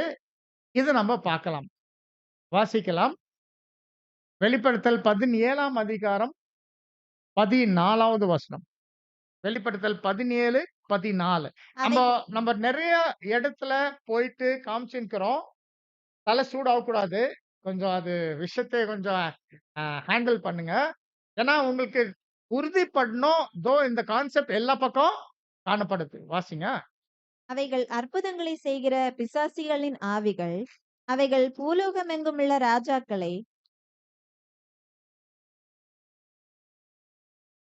இத நம்ம பார்க்கலாம். வாசிக்கலாம். வெளிப்படுத்தல் 17ஆம் அதிகாரம் 14வது வசனம். வெளிப்படுத்தல் 17, 14. நம்ப அவைகள் நம்ப நெறைய இடத்துல போயிட்டு காமிச்சிருக்கிறோம். தல சூடாகக்கூடாது. கொஞ்சம் அது விஷயத்தை கொஞ்சம் ஹேண்டில் பண்ணுங்க. ஏன்னா உங்களுக்கு உறுதிப்படணும். இந்த கான்செப்ட் எல்லா பக்கம் காணப்படுது. வாசிங்க. அவைகள் அற்புதங்களை செய்கிற பிசாசிகளின் ஆவிகள். அவைகள் பூலோகமெங்குமுள்ள ராஜாக்களை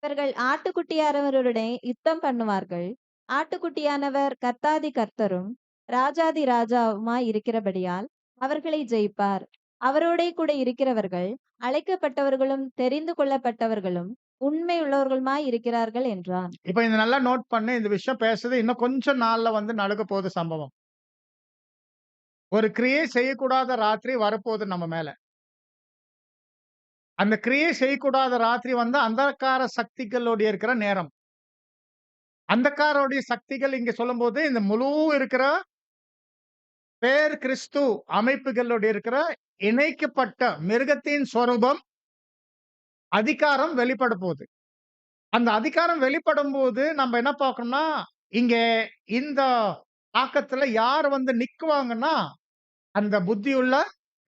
இவர்கள் ஆட்டுக்குட்டியானவருடனே யுத்தம் பண்ணுவார்கள். ஆட்டுக்குட்டியானவர் கர்த்தாதி கர்த்தரும் ராஜாதி ராஜாவுமாய் இருக்கிறபடியால் அவர்களை ஜெயிப்பார். அவரோடே கூட இருக்கிறவர்கள் அழைக்கப்பட்டவர்களும் தெரிந்து கொள்ளப்பட்டவர்களும் உண்மை உள்ளவர்களுமாய் இருக்கிறார்கள் என்றான். இப்ப இத நல்லா நோட் பண்ணு. இந்த விஷயம் பேசுறது இன்னும் கொஞ்சம் நாள்ல வந்து நடக்க போகுது சம்பவம். ஒரு கிரியை செய்யக்கூடாத ராத்திரி வரப்போகுது நம்ம மேல. அந்த கிரியை செய்யக்கூடாத ராத்திரி வந்து அந்தகார சக்திகளுடைய இருக்கிற நேரம். அந்தகாரோடைய சக்திகள் இங்க சொல்லும்போது, இந்த முழு இருக்கிற பேர் கிறிஸ்து அமைப்புகளோட இருக்கிற இணைக்கப்பட்ட மிருகத்தின் சொரூபம், அதிகாரம் வெளிப்பட போகுது. அந்த அதிகாரம் வெளிப்படும்போது நம்ம என்ன பார்க்கணும்னா, இங்க இந்த தாக்கத்துல யார் வந்து நிக்குவாங்கன்னா, அந்த புத்தியுள்ள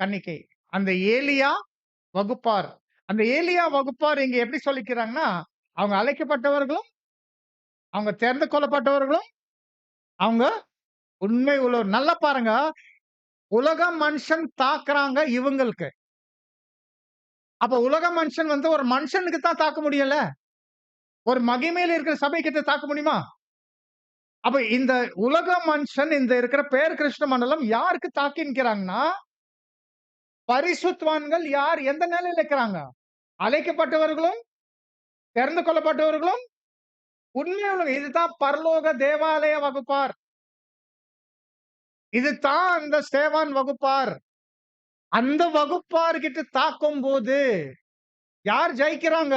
கன்னிகை. அந்த ஏலியா வகுப்பார். அந்த ஏலியா வகுப்பார் இங்க எப்படி சொல்லிக்கிறாங்கன்னா, அவங்க அழைக்கப்பட்டவர்களும், அவங்க தெரிந்து கொள்ளப்பட்டவர்களும், அவங்க உண்மை உள்ளவர். நல்லா பாருங்க. உலக மனுஷன் தாக்குறாங்க இவங்களுக்கு. அப்ப உலக மனுஷன் வந்து ஒரு மனுஷனுக்கு தான் தாக்க முடியல. ஒரு மகிமையில இருக்கிற சபைக்கு தாக்க முடியுமா? அப்ப இந்த உலக மனுஷன் இந்த இருக்கிற பேர் கிருஷ்ண மண்டலம் யாருக்கு தாக்கி நிக்கிறாங்கன்னா, பரிசுத்தவான்கள் யார் எந்த நிலையில இருக்கிறாங்க? அழைக்கப்பட்டவர்களும், தெரிந்து கொள்ளப்பட்டவர்களும், உண்மையுள்ளவங்க. இதுதான் பரலோக தேவாலய வகுப்பார். இதுதான் அந்த ஸ்தேவான் வகுப்பார். அந்த வகுப்பார்கிட்ட தாக்கும்போது யார் ஜெயிக்கிறாங்க?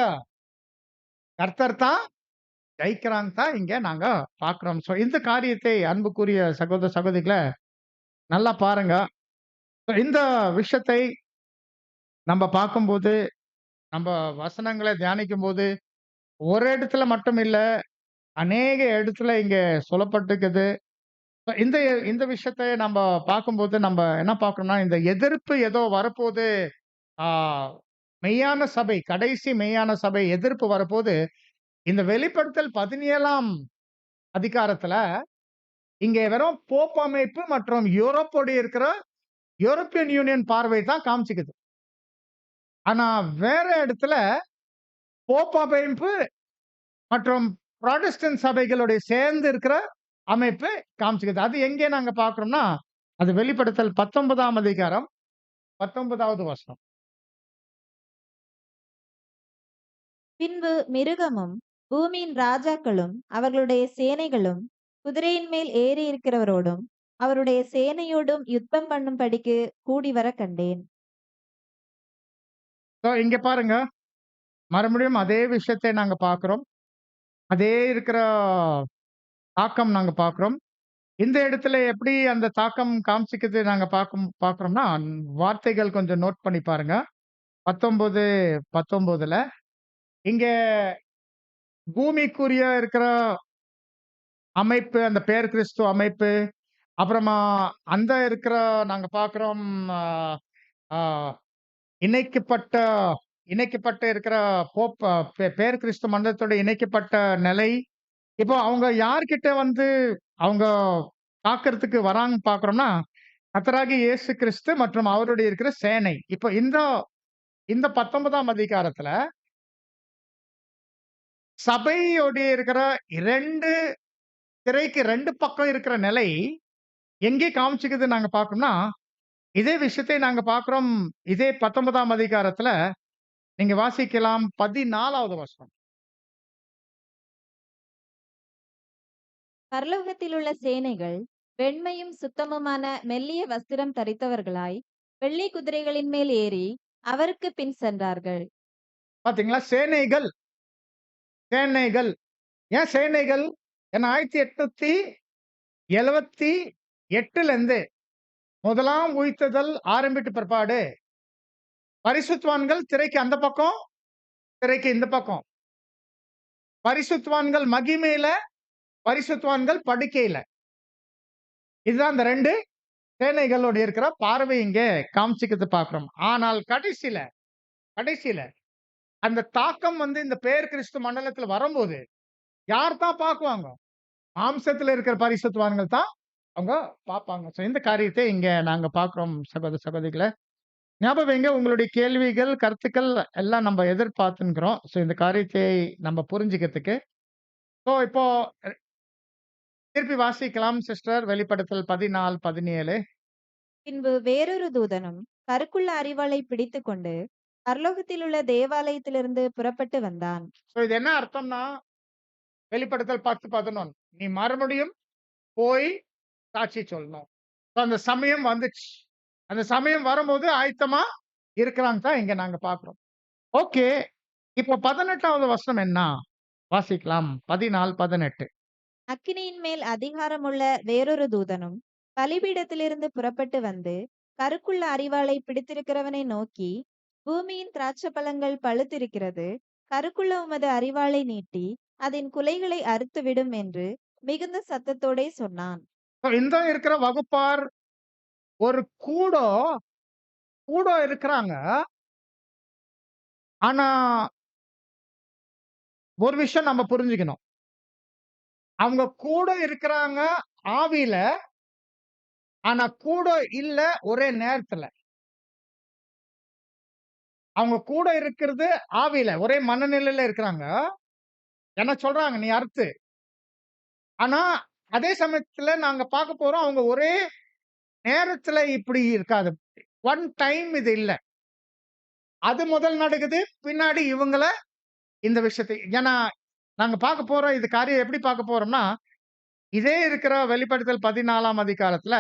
கர்த்தர் தான் ஜெயிக்கிறாங்க தான் இங்க நாங்க பார்க்கிறோம். சோ இந்த காரியத்தை அன்புக்குரிய சகோதர சகோதரிகளே நல்லா பாருங்க. இந்த விஷயத்தை நம்ம பார்க்கும்போது, நம்ம வசனங்களை தியானிக்கும்போது, ஒரு இடத்துல மட்டும் இல்ல, அநேக இடத்துல இங்க சொல்லப்பட்டிருக்குது. இந்த இந்த விஷயத்தை நம்ம பார்க்கும்போது, நம்ம என்ன பார்க்கிறோம்னா, இந்த எதிர்ப்பு ஏதோ வரப்போது, ஆ மெய்யான சபை, கடைசி மெய்யான சபை எதிர்ப்பு வரப்போது, இந்த வெளிப்படுத்தல் 17ஆம் அதிகாரத்துல இங்கே வெறும் போப் அமைப்பு மற்றும் யூரோப்போடு இருக்கிற யூரோப்பியன் யூனியன் பார்வை தான் காமிச்சுக்குது. ஆனா வேற இடத்துல போப் அமைப்பு மற்றும் புராட்டஸ்டன்ட் சபைகளுடைய சேர்ந்து இருக்கிற அமைப்பு காமிச்சுக்குது. அது எங்கே நாங்க பார்க்கிறோம்னா, அது வெளிப்படுத்தல் 19ஆம் அதிகாரம் 19வது வசனம். பின்பு மிருகமும் பூமியின் ராஜாக்களும் அவர்களுடைய சேனைகளும் குதிரையின் மேல் ஏறி இருக்கிறவரோடும் அவருடைய சேனையோடும் யுத்தம் பண்ணும்படிக்கு கூடி வர கண்டேன். So, இங்க பாருங்க, மறுபடியும் அதே விஷயத்தை நாங்க பார்க்கிறோம். அதே இருக்கிற தாக்கம் நாங்க பார்க்கிறோம். இந்த இடத்துல எப்படி அந்த தாக்கம் காமிச்சுக்குது நாங்க பார்க்கிறோம்னா, வார்த்தைகள் கொஞ்சம் நோட் பண்ணி பாருங்க. 19:19ல இங்க பூமிக்குரிய இருக்கிற அமைப்பு, அந்த பேர் கிறிஸ்து அமைப்பு, அப்புறமா அந்த இருக்கிற நாங்க பார்க்கிறோம் ஆ, ஆ, இணைக்கப்பட்ட இணைக்கப்பட்ட இருக்கிற போப் பேர் கிறிஸ்து மண்டலத்தோட இணைக்கப்பட்ட நிலை. இப்போ அவங்க யார்கிட்ட வந்து அவங்க தாக்குறதுக்கு வராங்கன்னு பார்க்கிறோம்னா, கர்த்தராகிய இயேசு கிறிஸ்து மற்றும் அவருடைய இருக்கிற சேனை. இப்போ இந்த இந்த 19ஆம் அதிகாரத்துல சபையோடைய இருக்கிற 2 திரைக்கு 2 பக்கம் இருக்கிற நிலை எங்கே காமிச்சுக்குது நாங்க பார்க்கணும்னா, இதே விஷயத்தை நாங்க பார்க்கிறோம். இதே 19ஆம் அதிகாரத்துல நீங்க வாசிக்கலாம் 14வது வசனம். பரலோகத்திலுள்ள சேனைகள் வெண்மையும் சுத்தமுமான மெல்லிய வஸ்திரம் தரித்தவர்களாய் வெள்ளை குதிரைகளின் மேல் ஏறி அவருக்கு பின் சென்றார்கள். பாத்தீங்களா? சேனைகள், சேனைகள். ஏன் சேனைகள்? ஏன்னா 1878ல இருந்து முதலாம் உயிர்த்தெழுதல் ஆரம்பித்த பிற்பாடு பரிசுத்தவான்கள் திரைக்கு அந்த பக்கம், திரைக்கு இந்த பக்கம். பரிசுத்தவான்கள் மகிமையில, பரிசுத்தவான்கள் படுக்கையில. இதுதான் அந்த 2 சேனைகளோட இருக்கிற பார்வை இங்க காமிச்சுக்கிறது பார்க்கிறோம். ஆனால் கடைசியில கடைசியில அந்த தாக்கம் வந்து இந்த பேர் கிறிஸ்து மண்டலத்துல வரும்போது யார் தான் பார்க்குவாங்க? மாம்சத்துல இருக்கிற பரிசுத்தவான்கள் தான் அவங்க பார்ப்பாங்க. So, இந்த காரியத்தை இங்க நாங்க பார்க்கிறோம் சகோதர சகோதரிகளே. ஞாபகம் வைங்க, உங்களுடைய கேள்விகள், கருத்துக்கள் எல்லாம் நம்ம எதிர்பார்த்துக்கிறோம். ஸோ இந்த காரியத்தை நம்ம புரிஞ்சுக்கிறதுக்கு. ஸோ இப்போ திருப்பி வாசிக்கலாம் சிஸ்டர். வெளிப்படுத்தல் 14, 17. பின்பு வேறொரு தூதனும் கருக்குள்ள அரிவாளை பிடித்துக்கொண்டு பரலோகத்திலுள்ள தேவாலயத்திலிருந்து புறப்பட்டு வந்தான். ஸோ இது என்ன அர்த்தம்னா, வெளிப்படுத்தல் 10, 11 நீ மறுபடியும் போய் சாட்சி சொல்லணும். So, அந்த சமயம் வந்துச்சு. அந்த சமயம் வரும்போது ஆயத்தமா இருக்கிறாங்க தான் இங்க நாங்க பார்க்கிறோம். ஓகே, இப்போ 18வது வசனம் என்ன? வாசிக்கலாம் 14, 18. அக்கினியின் மேல் அதிகாரமுள்ள வேறொரு தூதனும் பலிபீடத்திலிருந்து புறப்பட்டு வந்து கருக்குள்ள அரிவாளை பிடித்திருக்கிறவனை நோக்கி, பூமியின் திராட்சைப்பழங்கள் பழுத்திருக்கிறது, கருக்குள்ள உமது அரிவாளை நீட்டி அதன் குலைகளை அறுத்துவிடும் என்று மிகுந்த சத்தத்தோடே சொன்னான். So, இந்த இருக்கிற வகுப்பார் ஒரு கூடோ இருக்கிறாங்க. ஆனா ஒரு விஷயம் நம்ம புரிஞ்சுக்கணும். அவங்க கூட இருக்கிறாங்க ஆவியில, ஆனா கூட இல்ல ஒரே நேரத்துல. அவங்க கூட இருக்கிறது ஆவியில, ஒரே மனநிலையில இருக்கிறாங்க. என்ன சொல்றாங்க, நீ அறுத்து. ஆனா அதே சமயத்துல நாங்க பார்க்க போறோம், அவங்க ஒரே நேரத்துல இப்படி இருக்காது. ஒன் டைம் இது இல்ல. அது முதல் நடக்குது, பின்னாடி இவங்கள இந்த விஷயத்தை ஏன்னா நாங்க பார்க்க போறோம். இது காரியம் எப்படி பார்க்க போறோம்னா, இதே இருக்கிற வெளிப்படுத்தல் 14ஆம் அதிகாரத்துல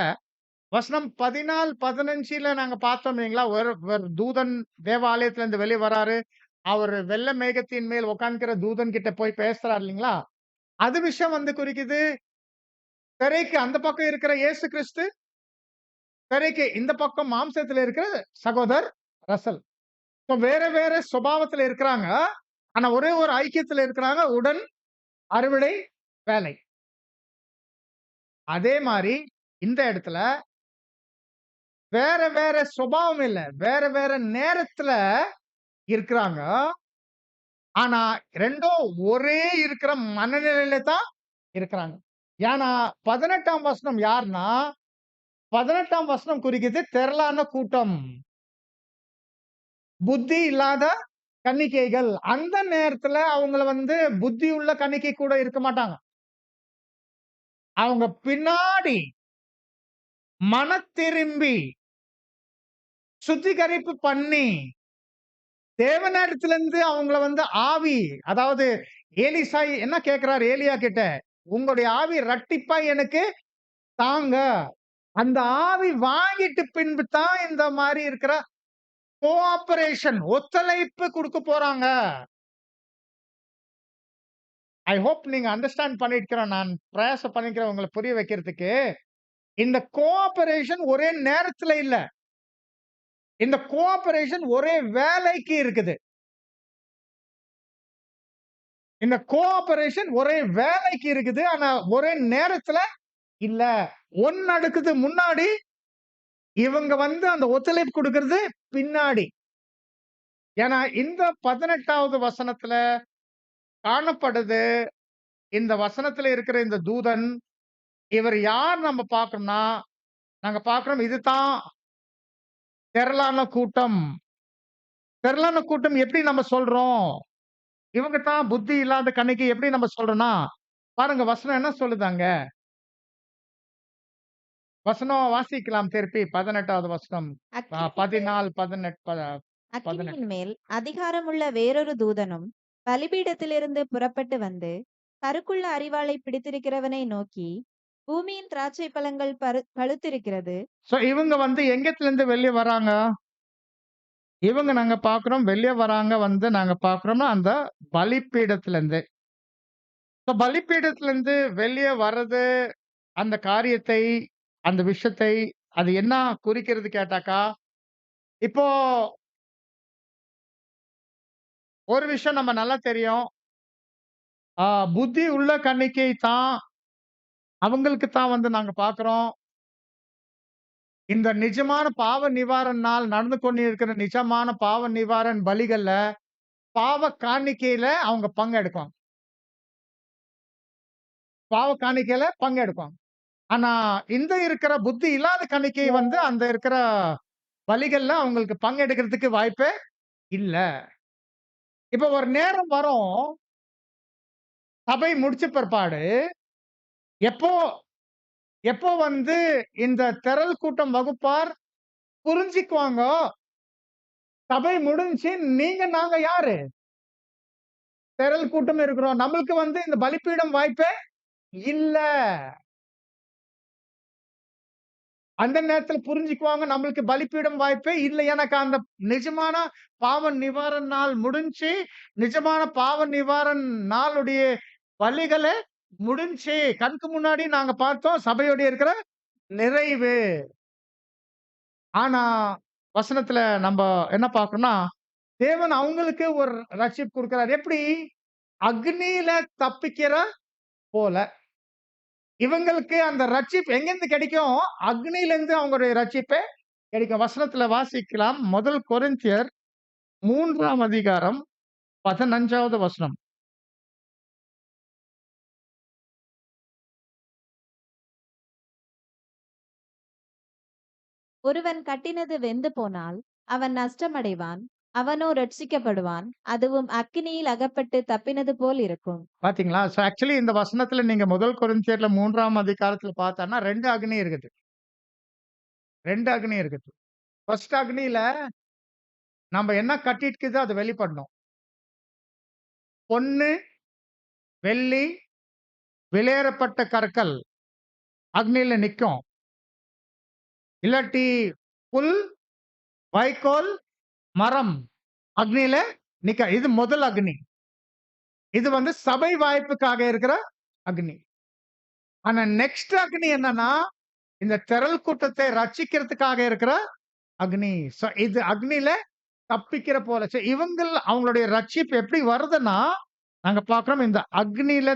வசனம் 14, 15ல நாங்க பார்த்தோம் இல்லைங்களா? ஒரு தூதன் தேவாலயத்துல இருந்து வெளிய வராரு. அவரு வெள்ள மேகத்தின் மேல் உட்கார்ந்திருக்கிற தூதன் கிட்ட போய் பேசுறாரு இல்லைங்களா? அது விஷயம் வந்து குறிக்குது. திரைக்கு அந்த பக்கம் இருக்கிற இயேசு கிறிஸ்து, திரைக்கு இந்த பக்கம் மாம்சத்துல இருக்கிற சகோதரர் ரசல். So, வேற வேற சுபாவத்துல இருக்கிறாங்க. ஆனா ஒரே ஒரு ஐக்கியத்துல இருக்கிறாங்க. உடன் அறுவடை வேலை. அதே மாரி இந்த இடத்துல வேற வேற சுபாவம் இல்ல. வேற வேற நேரத்துல இருக்கிறாங்க. ஆனா 2ம் ஒரே இருக்கிற மனநிலையில தான் இருக்கிறாங்க. ஏன்னா 18ஆம் வசனம் யாருன்னா, 18ஆம் வசனம் குறிக்குது திரளான கூட்டம். புத்தி இல்லாத கன்னிகைகள். அந்த நேரத்துல அவங்கள வந்து புத்தியுள்ள கன்னிகை கூட இருக்க மாட்டாங்க. அவங்க பின்னாடி மனத்திரும்பி, சுத்திகரிப்பு பண்ணி, தேவனிடத்திலிருந்து அவங்கள வந்து ஆவி, அதாவது ஏலிசா என்ன கேட்கிறார் ஏலியா கிட்ட? உங்களுடைய ஆவி இரட்டிப்பா எனக்கு தாங்க. அந்த ஆவி வாங்கிட்டு பின்பு தான் இந்த மாரி இருக்கிற கோஆப்பரேஷன், ஒத்துழைப்பு குடுக்க போறாங்க. ஐ ஹோப் நீங்க அண்டர்ஸ்டாண்ட் பண்ணியிருக்கிறேன். நான் பிரயாசம் பண்ணிக்கிறேன் உங்கள புரிய வைக்கிறதுக்கு. இந்த கோஆப்பரேஷன் ஒரே நேரத்துல இல்ல. இந்த கோஆப்பரேஷன் ஒரே வேலைக்கு இருக்குது. இந்த கோஆப்பரேஷன் ஒரே வேலைக்கு இருக்குது. ஆனா ஒரே நேரத்துல இல்ல. ஒண்ணு நடக்குது முன்னாடி, இவங்க வந்து அந்த ஒத்துழைப்பு குடுக்கிறது பின்னாடி. ஏன்னா இந்த 18வது வசனத்துல காணப்படுது. இந்த வசனத்துல இருக்கிற இந்த தூதன், இவர் யார் நம்ம பார்க்கிறோம்னா, நாங்க பார்க்கிறோம் இதுதான் திரளான கூட்டம். திரளான கூட்டம் எப்படி நம்ம சொல்றோம்? இவங்க தான் புத்தி இல்லாத கன்னிகை எப்படி நம்ம சொல்றோம்னா, பாருங்க வசனம் என்ன சொல்லுது அங்க? வசனம் வாசிக்கலாம் திருப்பி 18வது வசனம். அக்கினியின் மேல் 14, 18 அக்கினியின் மேல் அதிகாரமுள்ள வேறொரு தூதனும் பலிபீடத்திலிருந்து புறப்பட்டு வந்து கருக்குள்ள அரிவாளை பிடித்திருக்கிறவனை நோக்கி, பூமியின் திராட்சை பழங்கள் பழுத்திருக்கிறது. சோ இவங்க வந்து எங்கத்திலிருந்து வெளிய வராங்க? இவங்க நாங்க பார்க்கிறோம் வெளிய வராங்க வந்து நாங்க பார்க்கிறோம்னா, அந்த பலிபீடத்திலிருந்து. சோ பலிபீடத்திலிருந்து வெளிய வர்றது, அந்த காரியத்தை, அந்த விஷயத்தை, அது என்ன குறிக்கிறது கேட்டாக்கா, இப்போ ஒரு விஷயம் நம்ம நல்லா தெரியும். ஆ புத்தி உள்ள கன்னிகை தான், அவங்களுக்கு தான் வந்து நாங்க பார்க்கிறோம். இந்த நிஜமான பாவ நிவாரண நாள் நடந்து கொண்டிருக்கிற நிஜமான பாவ நிவாரண பலிகள்ல, பாவ காணிக்கையில அவங்க பங்கெடுப்பாங்க. பாவ காணிக்கையில பங்கெடுப்பாங்க. ஆனா, இந்த இருக்கிற புத்தி இல்லாத கன்னிகை வந்து அந்த இருக்கிற பலிகள்ல அவங்களுக்கு பங்கெடுக்கிறதுக்கு வாய்ப்பே இல்ல. இப்ப ஒரு நேரம் வரும், சபை முடிச்ச பிற்பாடு, எப்போ எப்போ வந்து இந்த திரள் கூட்டம் வகுப்பார் புரிஞ்சுக்குவாங்கோ, சபை முடிஞ்சுச்சு, நீங்க நாங்க யாரு? திரள் கூட்டம் இருக்கிறோம். நம்மளுக்கு வந்து இந்த பலிபீடம் வாய்ப்பே இல்ல. அந்த நேரத்துல புரிஞ்சுக்குவாங்க, நம்மளுக்கு பலிபீடம் வாய்ப்பே இல்ல. எனக்கு அந்த நிஜமான பாவ நிவாரண நாள் முடிஞ்சுச்சு. நிஜமான பாவ நிவாரண நாளுடைய பலிகள முடிஞ்சுச்சு. கண்ணுக்கு முன்னாடி நாங்க பார்த்தோம். சபையோட இருக்கிற நிறைவு. ஆனா, வசனத்துல நம்ப என்ன பார்க்கிறோம்னா, தேவன் அவங்களுக்கு ஒரு ரட்சிப்பு குடுக்கிறார். எப்படி? அக்னியில தப்பிக்கிற போல. இவங்களுக்கு அந்த ரட்சிப்பு எங்கிருந்து கிடைக்கும்? அக்னியிலிருந்து அவங்களுடைய ரட்சிப்பே கிடைக்கும். வசனத்துல வாசிக்கலாம். முதல் கொரிந்தியர் 3ஆம் அதிகாரம் 15வது வசனம். ஒருவன் கட்டினது வெந்து போனால் அவன் நஷ்டமடைவான், அவனோ ரட்சிக்கப்படுவான், அதுவும் அக்கினியில் அகப்பட்டு தப்பினது போல் இருக்கும். பாத்தீங்களா? சோ ஆக்சுவலி இந்த வசனத்துல நீங்க முதல் கொரிந்தியர்ல 3ஆம் அதிகாரத்துல பார்த்தோம்னா 2 அக்னி இருக்குது. 2 அக்னி இருக்குது. ஃபர்ஸ்ட் அக்னியில நம்ம என்ன கட்டியிருக்குதோ அது வெளிப்படணும். பொன்னு, வெள்ளி, வெளியேறப்பட்ட கற்கள் அக்னியில நிக்கும். இல்லாட்டி புல், வைக்கோல், மரம் அக்னியில இது முதல் அக்னி. இது வந்து சபை வாய்ப்புக்காக இருக்கிற அக்னி. ஆனா நெக்ஸ்ட் அக்னி என்னன்னா, இந்த திரள் கூட்டத்தை ரட்சிக்கிறதுக்காக இருக்கிற அக்னி. சோ இது அக்னியில தப்பிக்கிற போல. சோ இவங்கள் அவங்களுடைய ரட்சிப்பு எப்படி வருதுன்னா, நாங்க பார்க்கிறோம் இந்த அக்னியில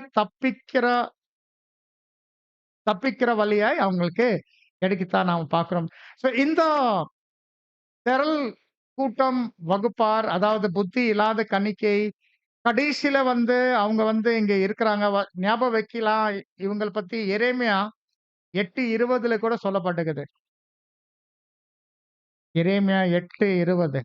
தப்பிக்கிற வழியாய் அவங்களுக்கு கிடைக்கத்தான் நாம பார்க்கிறோம். சோ இந்த திரள் கூட்டம் வகுப்பார், அதாவது புத்தி இல்லாத கன்னிகை கடைசியில வந்து அவங்க வந்து இங்க இருக்கிறாங்க. ஞாபகம் வைக்கலாம். இவங்கள பத்தி எரேமியா 8:20 கூட சொல்லப்பட்டிருக்குது. எரேமியா 8:20.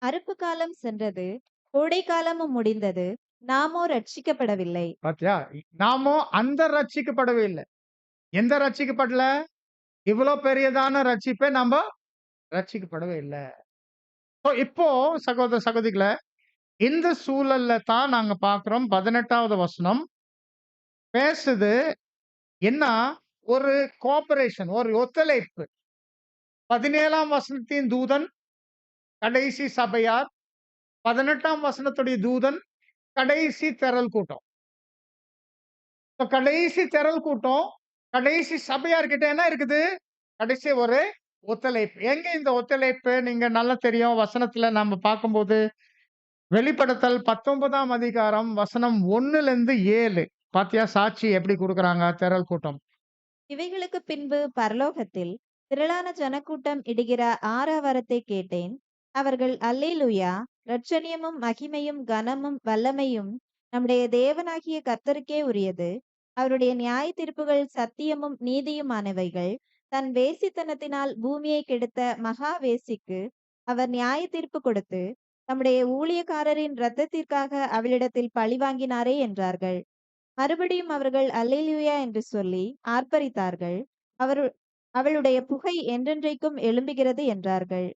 அறுப்பு காலம் சென்றது, கோடை காலமும் முடிந்தது, நாமோ ரட்சிக்கப்படவில்லை. பாத்தியா? நாமோ அந்த ரட்சிக்கப்படவே இல்ல. எந்த ரட்சிக்கப்படல? இவ்வளோ பெரியதான ரட்சிப்பே நம்ப ரட்சிக்கப்படவே இல்ல. இப்போ சகோதர, சகோதரிகளே, இந்த சூழல்ல தான் நாங்க பார்க்கிறோம் 18வது வசனம் பேசுது. என்ன? ஒரு கோஆப்பரேஷன், ஒரு ஒத்துழைப்பு. 17ஆம் வசனத்தின் தூதன் கடைசி சபையார், 18ஆம் வசனத்துடைய தூதன் கடைசி திரள் கூட்டம். இப்ப கடைசி திரள் கூட்டம், கடைசி சபையார்கிட்ட என்ன இருக்குது? கடைசி ஒரு ஒத்துழைப்பு. எங்க இந்த ஒத்துழைப்பு? நீங்க நல்லா தெரியும். வசனத்துல நாம பார்க்கும்போது, வெளிப்படுத்தல் 19ஆம் அதிகாரம் வசனம் 1லிருந்து 7. பாத்தியா சாட்சி எப்படி குடுக்குறாங்க திரள் கூட்டம். இவைகளுக்கு பின்பு பரலோகத்தில் திரளான ஜனக்கூட்டம் இடுகிற ஆரவாரத்தை கேட்டேன். அவர்கள் அல்லேலூயா, இரட்சணியமும் மகிமையும் கனமும் வல்லமையும் நம்முடைய தேவனாகிய கர்த்தருக்கே உரியது. அவருடைய நியாய தீர்ப்புகள் சத்தியமும் நீதியுமானவைகள். தன் வேசித்தனத்தினால் பூமியை கெடுத்த மகா வேசிக்கு அவர் நியாய தீர்ப்பு கொடுத்து, தம்முடைய ஊழியக்காரரின் இரத்தத்திற்காக அவளிடத்தில் பழிவாங்கினாரே என்றார்கள். மறுபடியும் அவர்கள் அல்லேலூயா என்று சொல்லி ஆர்ப்பரித்தார்கள். அவரு அவளுடைய புகை என்றென்றைக்கும் எழும்புகிறது என்றார்கள்.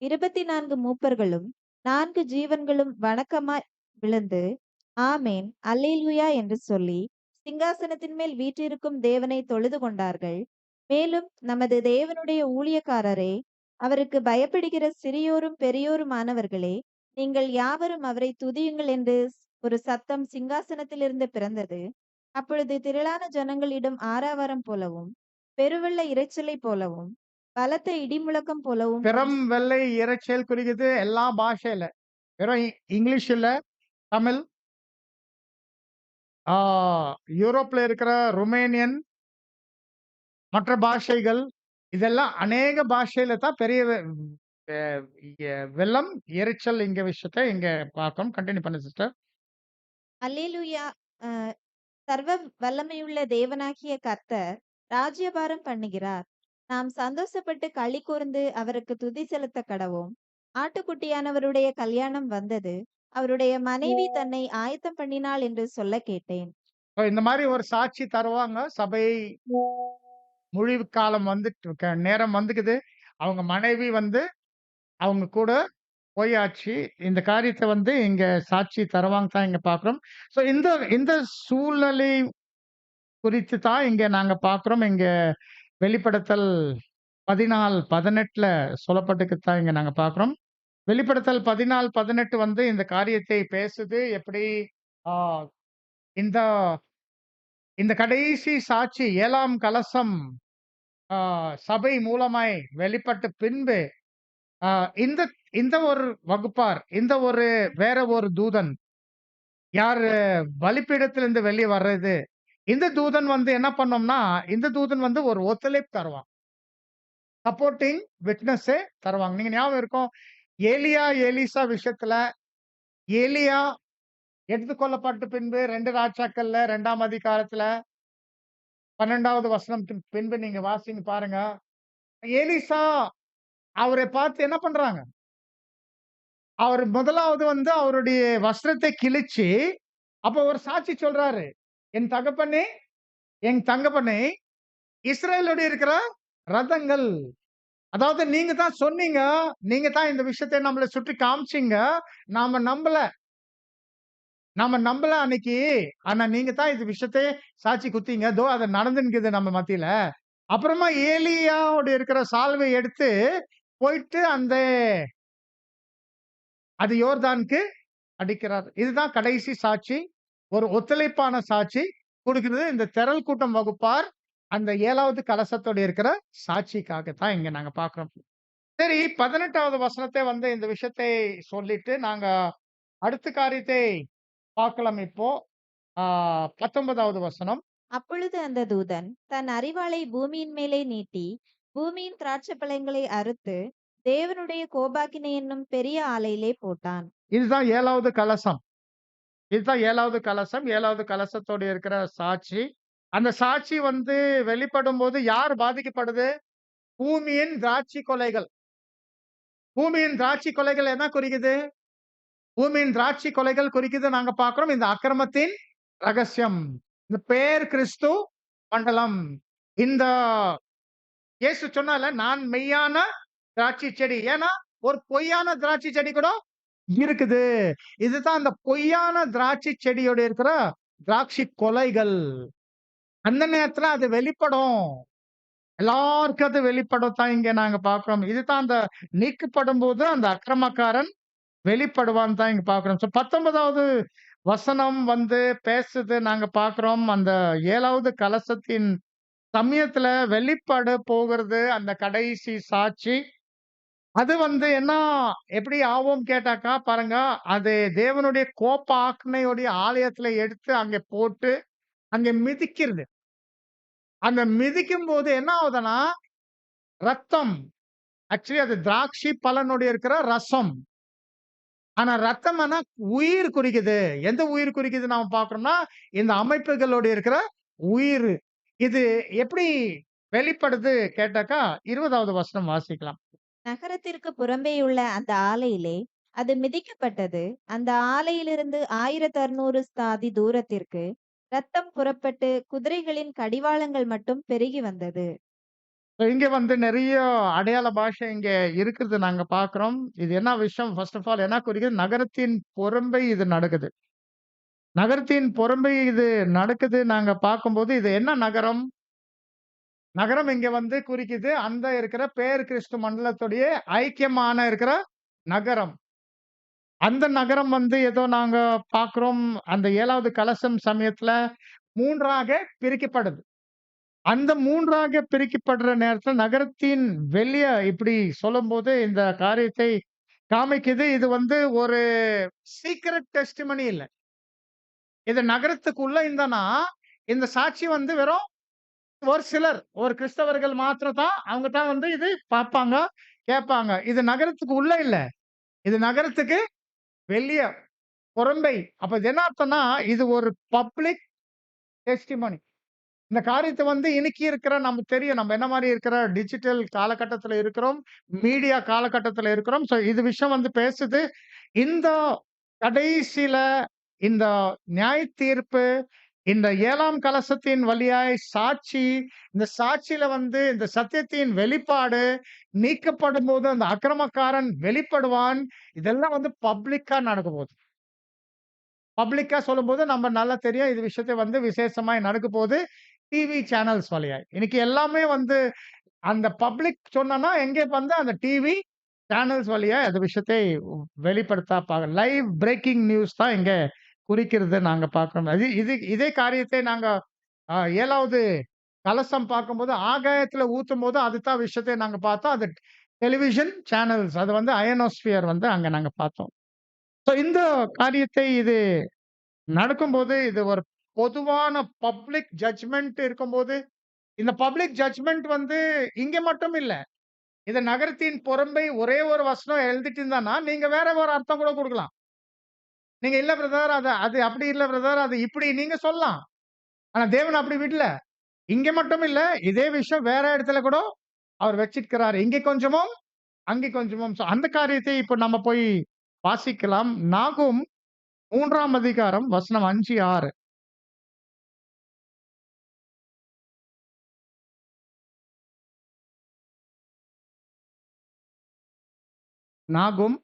24 மூப்பர்களும் 4 ஜீவன்களும் வணக்கமாய் விழுந்து, ஆமேன் அல்லேலூயா என்று சொல்லி சிங்காசனத்தின் மேல் வீற்றிருக்கும் தேவனை தொழுது கொண்டார்கள். மேலும் நமது தேவனுடைய ஊழியக்காரரே, அவருக்கு பயப்படுகிற சிறியோரும் பெரியோருமானவர்களே, நீங்கள் யாவரும் அவரை துதியுங்கள் என்று ஒரு சத்தம் சிங்காசனத்திலிருந்து பிறந்தது. அப்பொழுது திரளான ஜனங்களிடம் ஆரவாரம் போலவும், பெருவெள்ள இரைச்சலைப் போலவும், பலத்த இடிமுழக்கம் போலவும் ஒரு பெரும் வெள்ளை இரைச்சல் குறிக்குது எல்லா பாஷையில. வெறும் இங்கிலீஷ் இல்ல, தமிழ், ஆ யூரோப்ல இருக்கிற ருமேனியன், மற்ற பாஷைகள், இதெல்லாம் அநேக பாஷையில தான் பெரிய அ வெள்ளம், இரைச்சல் இங்க விஷயத்த இங்க பார்க்கிறோம். கன்டின்யூ பண்ணுங்க சிஸ்டர். அல்லேலூயா. அ சர்வ வல்லமையுள்ள தேவனாகிய கர்த்தர் ராஜ்யபாரம் பண்ணுகிறார். நாம் சந்தோஷப்பட்டு களி கூர்ந்து அவருக்கு துதி செலுத்த கடவோம். ஆட்டுக்குட்டியானவருடைய கல்யாணம் வந்தது. அவருடைய மனைவி தன்னை ஆயத்தம் பண்ணினாள் என்று சொல்ல கேட்டேன். இந்த மாரி ஒரு சாட்சி தருவாங்க. சபை முடிவு காலம் வந்துட்டு நேரம் வந்துக்குது. அவங்க மனைவி வந்து அவங்க கூட போயாச்சு. இந்த காரியத்த வந்து இங்க சாட்சி தருவாங்க தான் இங்க பார்க்கிறோம். ஸோ இந்த இந்த சூழ்நிலை குறித்து தான் இங்க நாங்க பார்க்கிறோம். இங்க வெளிப்படுத்தல் 14, 18ல சொல்லப்பட்டது தான் இங்க நாங்க பார்க்கிறோம். வெளிப்படுத்தல் 14, 18 வந்து இந்த காரியத்தை பேசுது. எப்படி ஆ இந்த இந்த கடைசி சாட்சி 7ஆம் கலசம் ஆ சபை மூலமாய் வெளிப்பட்ட பின்பு, ஆ இந்த இந்த ஒரு வகுப்பார், இந்த ஒரு வேற ஒரு தூதன், யாரு பலிபீடத்திலிருந்து வெளிய வர்றது, இந்த தூதன் வந்து என்ன பண்ணோம்னா, இந்த தூதன் வந்து ஒரு ஒத்துழைப்பு தருவான். சப்போர்ட்டிங் விட்னஸே தருவாங்க. நீங்க ஞாபகம் இருக்கும். ஏலியா, எலிசா விஷயத்துல, ஏலியா எடுத்துக்கொள்ளப்பட்ட பின்பு 2 ராஜாக்கள்ல 2ஆம் அதிகாரத்துல 12வது வசனத்துக்கு பின்பு நீங்க வாசிங்க பாருங்க. எலிசா அவரை பார்த்து என்ன பண்றாங்க? அவரு முதலாவது வந்து அவருடைய வஸ்திரத்தை கிழிச்சு, அப்ப ஒரு சாட்சி சொல்றாரு. என் தகப்பனே, என் தகப்பனே, இஸ்ரவேலோட இருக்கிற ரதங்கள். அதாவது நீங்க தான் சொன்னீங்க. நீங்க தான் இந்த விஷயத்த நம்மள சுற்றி காமிச்சீங்க. நாம நம்பல. நாம நம்பல அன்னைக்கு. ஆனா நீங்க தான் இந்த விஷயத்த சாட்சி குடுத்தீங்க. அதோ அது நடந்துன்னுக்குது நம்ம மத்தியில. அப்புறமா ஏலியாவோட இருக்கிற சால்வை எடுத்து போயிட்டு அது யோர்தானுக்கு அடிக்கிறார். இதுதான் கடைசி சாட்சி. ஒரு ஒத்துழைப்பான சாட்சி குடுக்கிறது. இந்த திரள் கூட்டம் வகுப்பார் அந்த 7வது கலசத்தோட இருக்கிற சாட்சிக்காக தான் இங்க நாங்க பார்க்கிறோம். சரி 18வது வசனத்தை வந்து இந்த விஷயத்தை சொல்லிட்டு நாங்க அடுத்த காரியத்தை பார்க்கலாம் இப்போ. ஆ 19வது வசனம். அப்பொழுது அந்த தூதன் தன் அரிவாளை பூமியின் மேலே நீட்டி, பூமியின் திராட்சைப்பழங்களை அறுத்து தேவனுடைய கோபாக்கினை என்னும் பெரிய ஆலையிலே போட்டான். இதுதான் 7வது கலசம். இதுதான் 7வது கலசம். 7வது கலசத்தோட இருக்கிற சாட்சி. அந்த சாட்சி வந்து வெளிப்படும்போது யார் பாதிக்கப்படுது? பூமியின் திராட்சை கொலைகள். பூமியின் திராட்சை கொலைகள் என்ன குறிக்குது? பூமியின் திராட்சை கொலைகள் குறிக்குது நாங்க பார்க்கிறோம். இந்த அக்கிரமத்தின் ரகசியம். இந்த பேர் கிறிஸ்து மண்டலம். இந்த இயேசு சொன்னால நான் மெய்யான திராட்சை செடி. ஏன்னா ஒரு பொய்யான திராட்சை செடி கூட இருக்குது. இதுதான் அந்த பொய்யான திராட்சை செடியோட இருக்கிற திராட்சை கொலைகள். அந்த நேரத்துல அது வெளிப்படும். எல்லாருக்கும் அது வெளிப்படும் தான் இங்க நாங்க பார்க்கிறோம். இதுதான் அந்த நீக்கப்படும் போது அந்த அக்கிரமக்காரன் வெளிப்படுவான் தான் இங்க பார்க்கிறோம். 19வது வசனம் வந்து பேசுது நாங்க பார்க்கிறோம். அந்த 7வது கலசத்தின் சமயத்துல வெளிப்பட போகிறது அந்த கடைசி சாட்சி. அது வந்து என்ன எப்படி ஆகும் கேட்டாக்கா பாருங்க, அது தேவனுடைய கோப ஆக்கினையுடைய ஆலயத்துல எடுத்து அங்க போட்டு அங்க மிதிக்கிறது. அந்த மிதிக்கும்போது என்ன ஆகுதுன்னா, ரத்தம். ஆக்சுவலி அது திராட்சை பழனுடைய இருக்கிற ரசம். ஆனா ரத்தம் ஆனா உயிர் குறிக்குது. எந்த உயிர் குறிக்குது நாம பார்க்கிறோம்னா, இந்த அமைப்புகளோட இருக்கிற உயிர். இது எப்படி வெளிப்படுது கேட்டாக்கா, 20வது வசனம் வாசிக்கலாம். நகரத்திற்கு புறம்பேயுள்ள அந்த ஆலையிலே அது மிதிக்கப்பட்டது. அந்த ஆலையிலிருந்து 1600 ஸ்தாதி தூரத்திற்கு ரத்தம் புறப்பட்டு குதிரைகளின் கடிவாளங்கள் மட்டும் பெருகி வந்தது. இங்க வந்து நெறைய அடையாள பாஷை இங்க இருக்கிறது நாங்க பார்க்கிறோம். இது என்ன விஷயம் ஃபர்ஸ்ட் ஆஃப் ஆல் என்ன குறிக்குது? நகரத்தின் புறம்பே இது நடக்குது. நகரத்தின் புறம்பே இது நடக்குது நாங்க பார்க்கும்போது, இது என்ன நகரம்? நகரம் இங்க வந்து குறிக்குது. அந்த இருக்கிற பேர் கிறிஸ்து மண்டலத்துடைய ஐக்கியமான இருக்கிற நகரம். அந்த நகரம் வந்து ஏதோ நாங்க பார்க்கிறோம். அந்த 7வது கலசம் சமயத்துல 3ஆக பிரிக்கப்படுது. அந்த 3ஆக பிரிக்கப்படுற நேரத்துல நகரத்தின் வெளிய இப்படி சொல்லும்போது இந்த காரியத்தை காமிக்குது. இது வந்து ஒரு சீக்ரெட் டெஸ்டிமனி இல்ல. இது நகரத்துக்குள்ள இருந்தனா, இந்த சாட்சி வந்து வெறும் ஒரு சிலர், ஒரு கிறிஸ்தவர்கள் மாத்திரம் தான் அவங்க தான் வந்து இது பார்ப்பாங்க, கேட்பாங்க. இது நகரத்துக்கு உள்ள இல்ல. இது நகரத்துக்கு வெளிய, புறம்பை. அப்ப இது என்ன அர்த்தம்னா, இது ஒரு பப்ளிக் டெஸ்டிமனி. இந்த காரியத்த வந்து இன்னைக்கு இருக்கிற நமக்கு தெரியும். நம்ம என்ன மாரி இருக்கிற டிஜிட்டல் காலகட்டத்துல இருக்கிறோம். மீடியா காலகட்டத்துல இருக்கிறோம். இது விஷயம் வந்து பேசுது. இந்த கடைசில இந்த நியாய தீர்ப்பு, இந்த 7ஆம் கலசத்தின் வழியாய் சாட்சி, இந்த சாட்சியில வந்து இந்த சத்தியத்தின் வெளிப்பாடு நீக்கப்படும்போது அந்த அக்கிரமக்காரன் வெளிப்படுவான். இதெல்லாம் வந்து பப்ளிக்கா நடக்க போகுது. பப்ளிக்கா சொல்லும்போது நம்ம நல்லா தெரியும். இது விஷயத்த வந்து விசேஷமாய் நடக்க போகுது. டிவி சேனல்ஸ் வழியாய். இன்னைக்கு எல்லாமே வந்து அந்த பப்ளிக் சொன்னனா, எங்கே வந்து அந்த டிவி சேனல்ஸ் வழியா அந்த விஷயத்தை வெளிப்படுத்தா லைவ் பிரேக்கிங் நியூஸ் தான் இங்க குறிக்கிறது நாங்க பார்க்கிறோம். அது இது இதே காரியத்தை நாங்க 7வது கலசம் பார்க்கும்போது, ஆகாயத்துல ஊத்தும்போது அதுதான் விஷயத்தை நாங்க பார்த்தோம். அது டெலிவிஷன் சேனல்ஸ். அது வந்து அயனோஸ்பியர் வந்து அங்க நாங்க பார்த்தோம். இந்த காரியத்தை இது நடக்கும்போது, இது ஒரு பொதுவான பப்ளிக் ஜட்ஜ்மென்ட் இருக்கும்போது, இந்த பப்ளிக் ஜட்ஜ்மென்ட் வந்து இங்க மட்டும் இல்ல. இத நகரத்தின் புறம்பை ஒரே ஒரு வசனம் எழுதிட்டு இருந்தான்னா, நீங்க வேற ஒரு அர்த்தம் கூட குடுக்கலாம். நீங்க இல்ல பிரதர் அது அது அப்படி இல்ல பிரதர் அது இப்படி நீங்க சொல்லலாம். ஆனா தேவன் அப்படி விடல. இங்க மட்டும் இல்ல, இதே விஷயம் வேற இடத்துல கூட அவர் வச்சிருக்கிறாரு. இங்க கொஞ்சமும், அங்கே கொஞ்சமும். அந்த காரியத்தை இப்ப நம்ம போய் வாசிக்கலாம். நாகும் 3ஆம் அதிகாரம் வசனம் 5, 6. நாகும்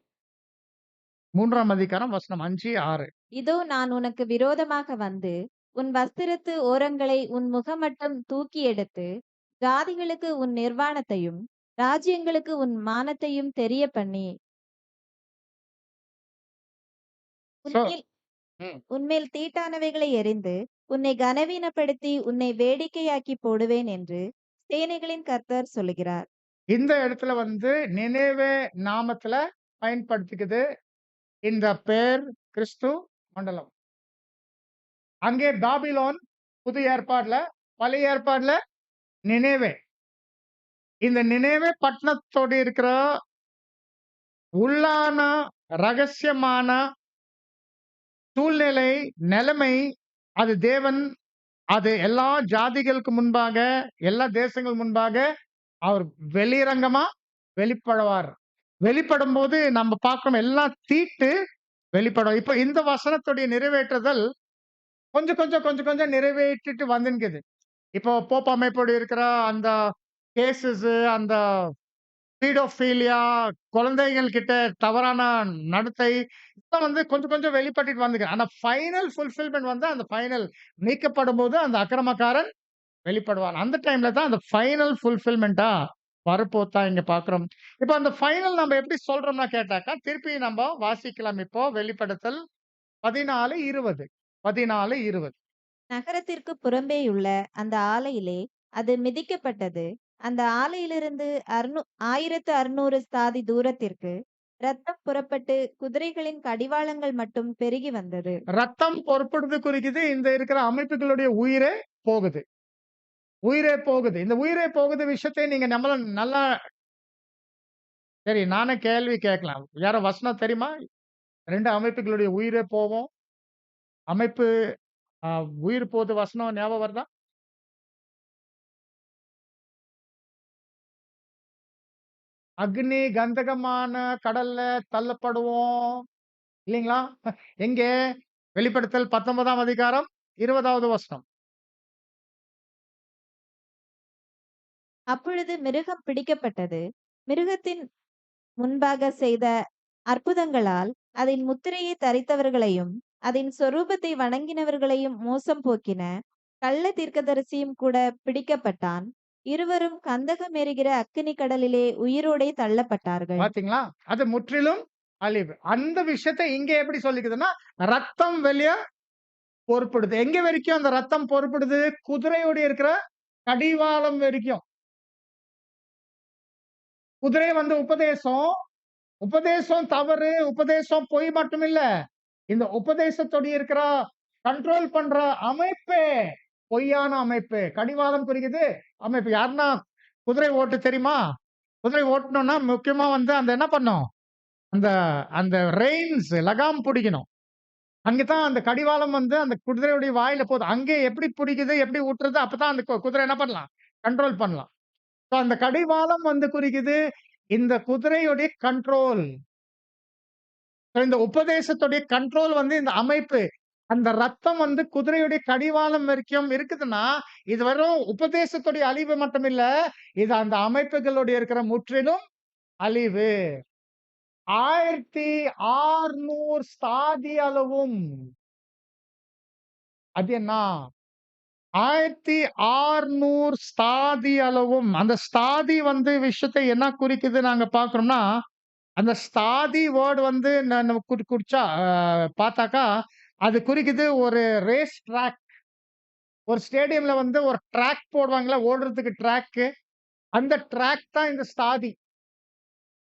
3ஆம் அதிகாரம் வசனம் 5, 6. இதோ நான் உனக்கு விரோதமாக வந்து உன் வஸ்திரத்து ஓரங்களை உன் முகமட்டும் தூக்கி எடுத்து ஜாதிகளுக்கு உன் நிர்வாணத்தையும் ராஜ்யங்களுக்கு உன் மானத்தையும் தெரிய பண்ணி சோ உன்மேல் ம். உன்மேல் தீட்டானவைகளை எறிந்து உன்னை கனவீனப்படுத்தி உன்னை வேடிக்கையாக்கி போடுவேன் என்று சேனைகளின் கர்த்தர் சொல்லுகிறார். இந்த இடத்துல வந்து நினேவே நாமத்துல பயன்படுத்திக்குது. இந்த பேர் கிறிஸ்து மண்டலம். அங்கே பாபிலோன் புதிய ஏற்பாடுல, பழைய ஏற்பாடுல நினேவே. இந்த நினைவே பட்டணத்தோடு இருக்கிற உள்ளான ரகசியமான சூழ்நிலை, நிலைமை, அது தேவன் அது எல்லா ஜாதிகளுக்கு முன்பாக, எல்லா தேசங்கள் முன்பாக அவர் வெளியரங்கமா வெளிப்படுவார். வெளிப்படும்போது நம்ம பார்க்கிறோம் எல்லாம் தீட்டு வெளிப்படும். இப்ப இந்த வசனத்துடைய நிறைவேற்றுதல் கொஞ்சம் கொஞ்சம் நிறைவேற்றிட்டு வந்துன்குது. இப்போ போப் அமைப்போடு இருக்கிற அந்த கேஸஸ், அந்த பீடோஃபீலியா, குழந்தைகள் கிட்ட தவறான நடத்தை, இதெல்லாம் வந்து கொஞ்சம் கொஞ்சம் வெளிப்பட்டுட்டு வந்துருக்கு. ஆனா ஃபைனல் ஃபுல்ஃபில்மென்ட் வந்து அந்த ஃபைனல் நீக்கப்படும்போது அந்த அக்கிரமக்காரன் வெளிப்படுவான். அந்த டைம்ல தான் அந்த ஃபைனல் ஃபுல்ஃபில்மென்ட்டா வரப்போதான் இங்க பார்க்கிறோம். இப்ப அந்த ஃபைனல் நம்ம எப்படி சொல்றோம்னா கேட்டாக்கா, திருப்பி நம்ம வாசிக்கலாம் இப்போ வெளிப்படுத்தல் 14:20. 14:20. நகரத்திற்கு புறம்பேயுள்ள அந்த ஆலையிலே அது மிதிக்கப்பட்டது. அந்த ஆலையிலிருந்து 1600 ஸ்தாதி தூரத்திற்கு இரத்தம் புறப்பட்டு குதிரைகளின் கடிவாளங்கள் மட்டும் பெருகி வந்தது. ரத்தம் பொறுப்படுறது குறிக்குது. இந்த இருக்கிற அமைப்புகளுடைய உயிரே போகுது. உயிரே போகுது. இந்த உயிரே போகுது விஷயத்தை நீங்க நம்மள நல்லா சரி நானே கேள்வி கேட்கலாம். யாரோ வசனம் தெரியுமா? 2 அமைப்புகளுடைய உயிரே போவும். அமைப்பு அ உயிர் போது வசனம் ஞாபகம் வருதா? அக்னி கந்தகமான கடல்ல தள்ளப்படுவோம். இல்லீங்களா? எங்கே? வெளிப்படுத்தல் 19ஆம் அதிகாரம் 20வது வசனம். அப்பொழுது மிருகம் பிடிக்கப்பட்டது. மிருகத்தின் முன்பாக செய்த அற்புதங்களால் அதன் முத்திரையை தரித்தவர்களையும் அதன் சொரூபத்தை வணங்கினவர்களையும் மோசம் போக்கின கள்ள தீர்க்கதரிசியும் கூட பிடிக்கப்பட்டான். இருவரும் கந்தகம் எரிகிற அக்கினி கடலிலே உயிரோடே தள்ளப்பட்டார்கள். பாத்தீங்களா? அது முற்றிலும் அழிவு. அந்த விஷயத்த இங்க எப்படி சொல்லிக்குதுன்னா, ரத்தம் வெளிய பொறுப்படுது. எங்க வரைக்கும் அந்த ரத்தம் பொறுப்படுது? குதிரையோட இருக்கிற கடிவாளம் வரைக்கும். குதிரை வந்து உபதேசம். உபதேசம் தவறு, உபதேசம் பொய் மட்டும் இல்ல. இந்த உபதேசத்தோட இருக்கிற கண்ட்ரோல் பண்ற அமைப்பே பொய்யான அமைப்பு. கடிவாளம் குறிக்குது அமைப்பு. யாருன்னா குதிரை ஓட்ட தெரியுமா? குதிரை ஓட்டணும்னா முக்கியமா வந்து அந்த என்ன பண்ணும்? அந்த அந்த ரெயின்ஸ் லகாம் புடிக்கணும். அங்க தான் அந்த கடிவாளம் வந்து அந்த குதிரையுடைய வாயில போகுது. அங்கே எப்படி புடிக்குது, எப்படி ஊட்டுறது அப்பதான் அந்த குதிரை என்ன பண்ணலாம்? கண்ட்ரோல் பண்ணலாம். சோ அந்த கடிவாளம் வந்து குறிக்குது இந்த குதிரையுடைய கண்ட்ரோல். இந்த உபதேசத்துடைய கண்ட்ரோல் வந்து இந்த அமைப்பு. அந்த ரத்தம் வந்து குதிரையுடைய கடிவாளம் வரைக்கும் இருக்குதுன்னா, இது வெறும் உபதேசத்துடைய அழிவு மட்டும் இல்ல. இது அந்த அமைப்புகளுடைய இருக்கிற முற்றிலும் அழிவு. 1600 ஸ்தாதி அளவும். அது என்ன? 1600 ஸ்தாதி அளவும். அந்த ஸ்தாதி வந்து விஷயத்தை என்ன குறிக்குது நாங்க பார்க்கிறோம்னா, அந்த ஸ்தாதி வேர்ட் வந்து நம்ம குறிச்சா பார்த்தாக்கா, அது குறிக்குது ஒரு ரேஸ் ட்ராக். ஒரு ஸ்டேடியம்ல வந்து ஒரு ட்ராக் போடுவாங்கல்ல, ஓடுறதுக்கு ட்ராக்கு. அந்த ட்ராக் தான் இந்த ஸ்தாதி.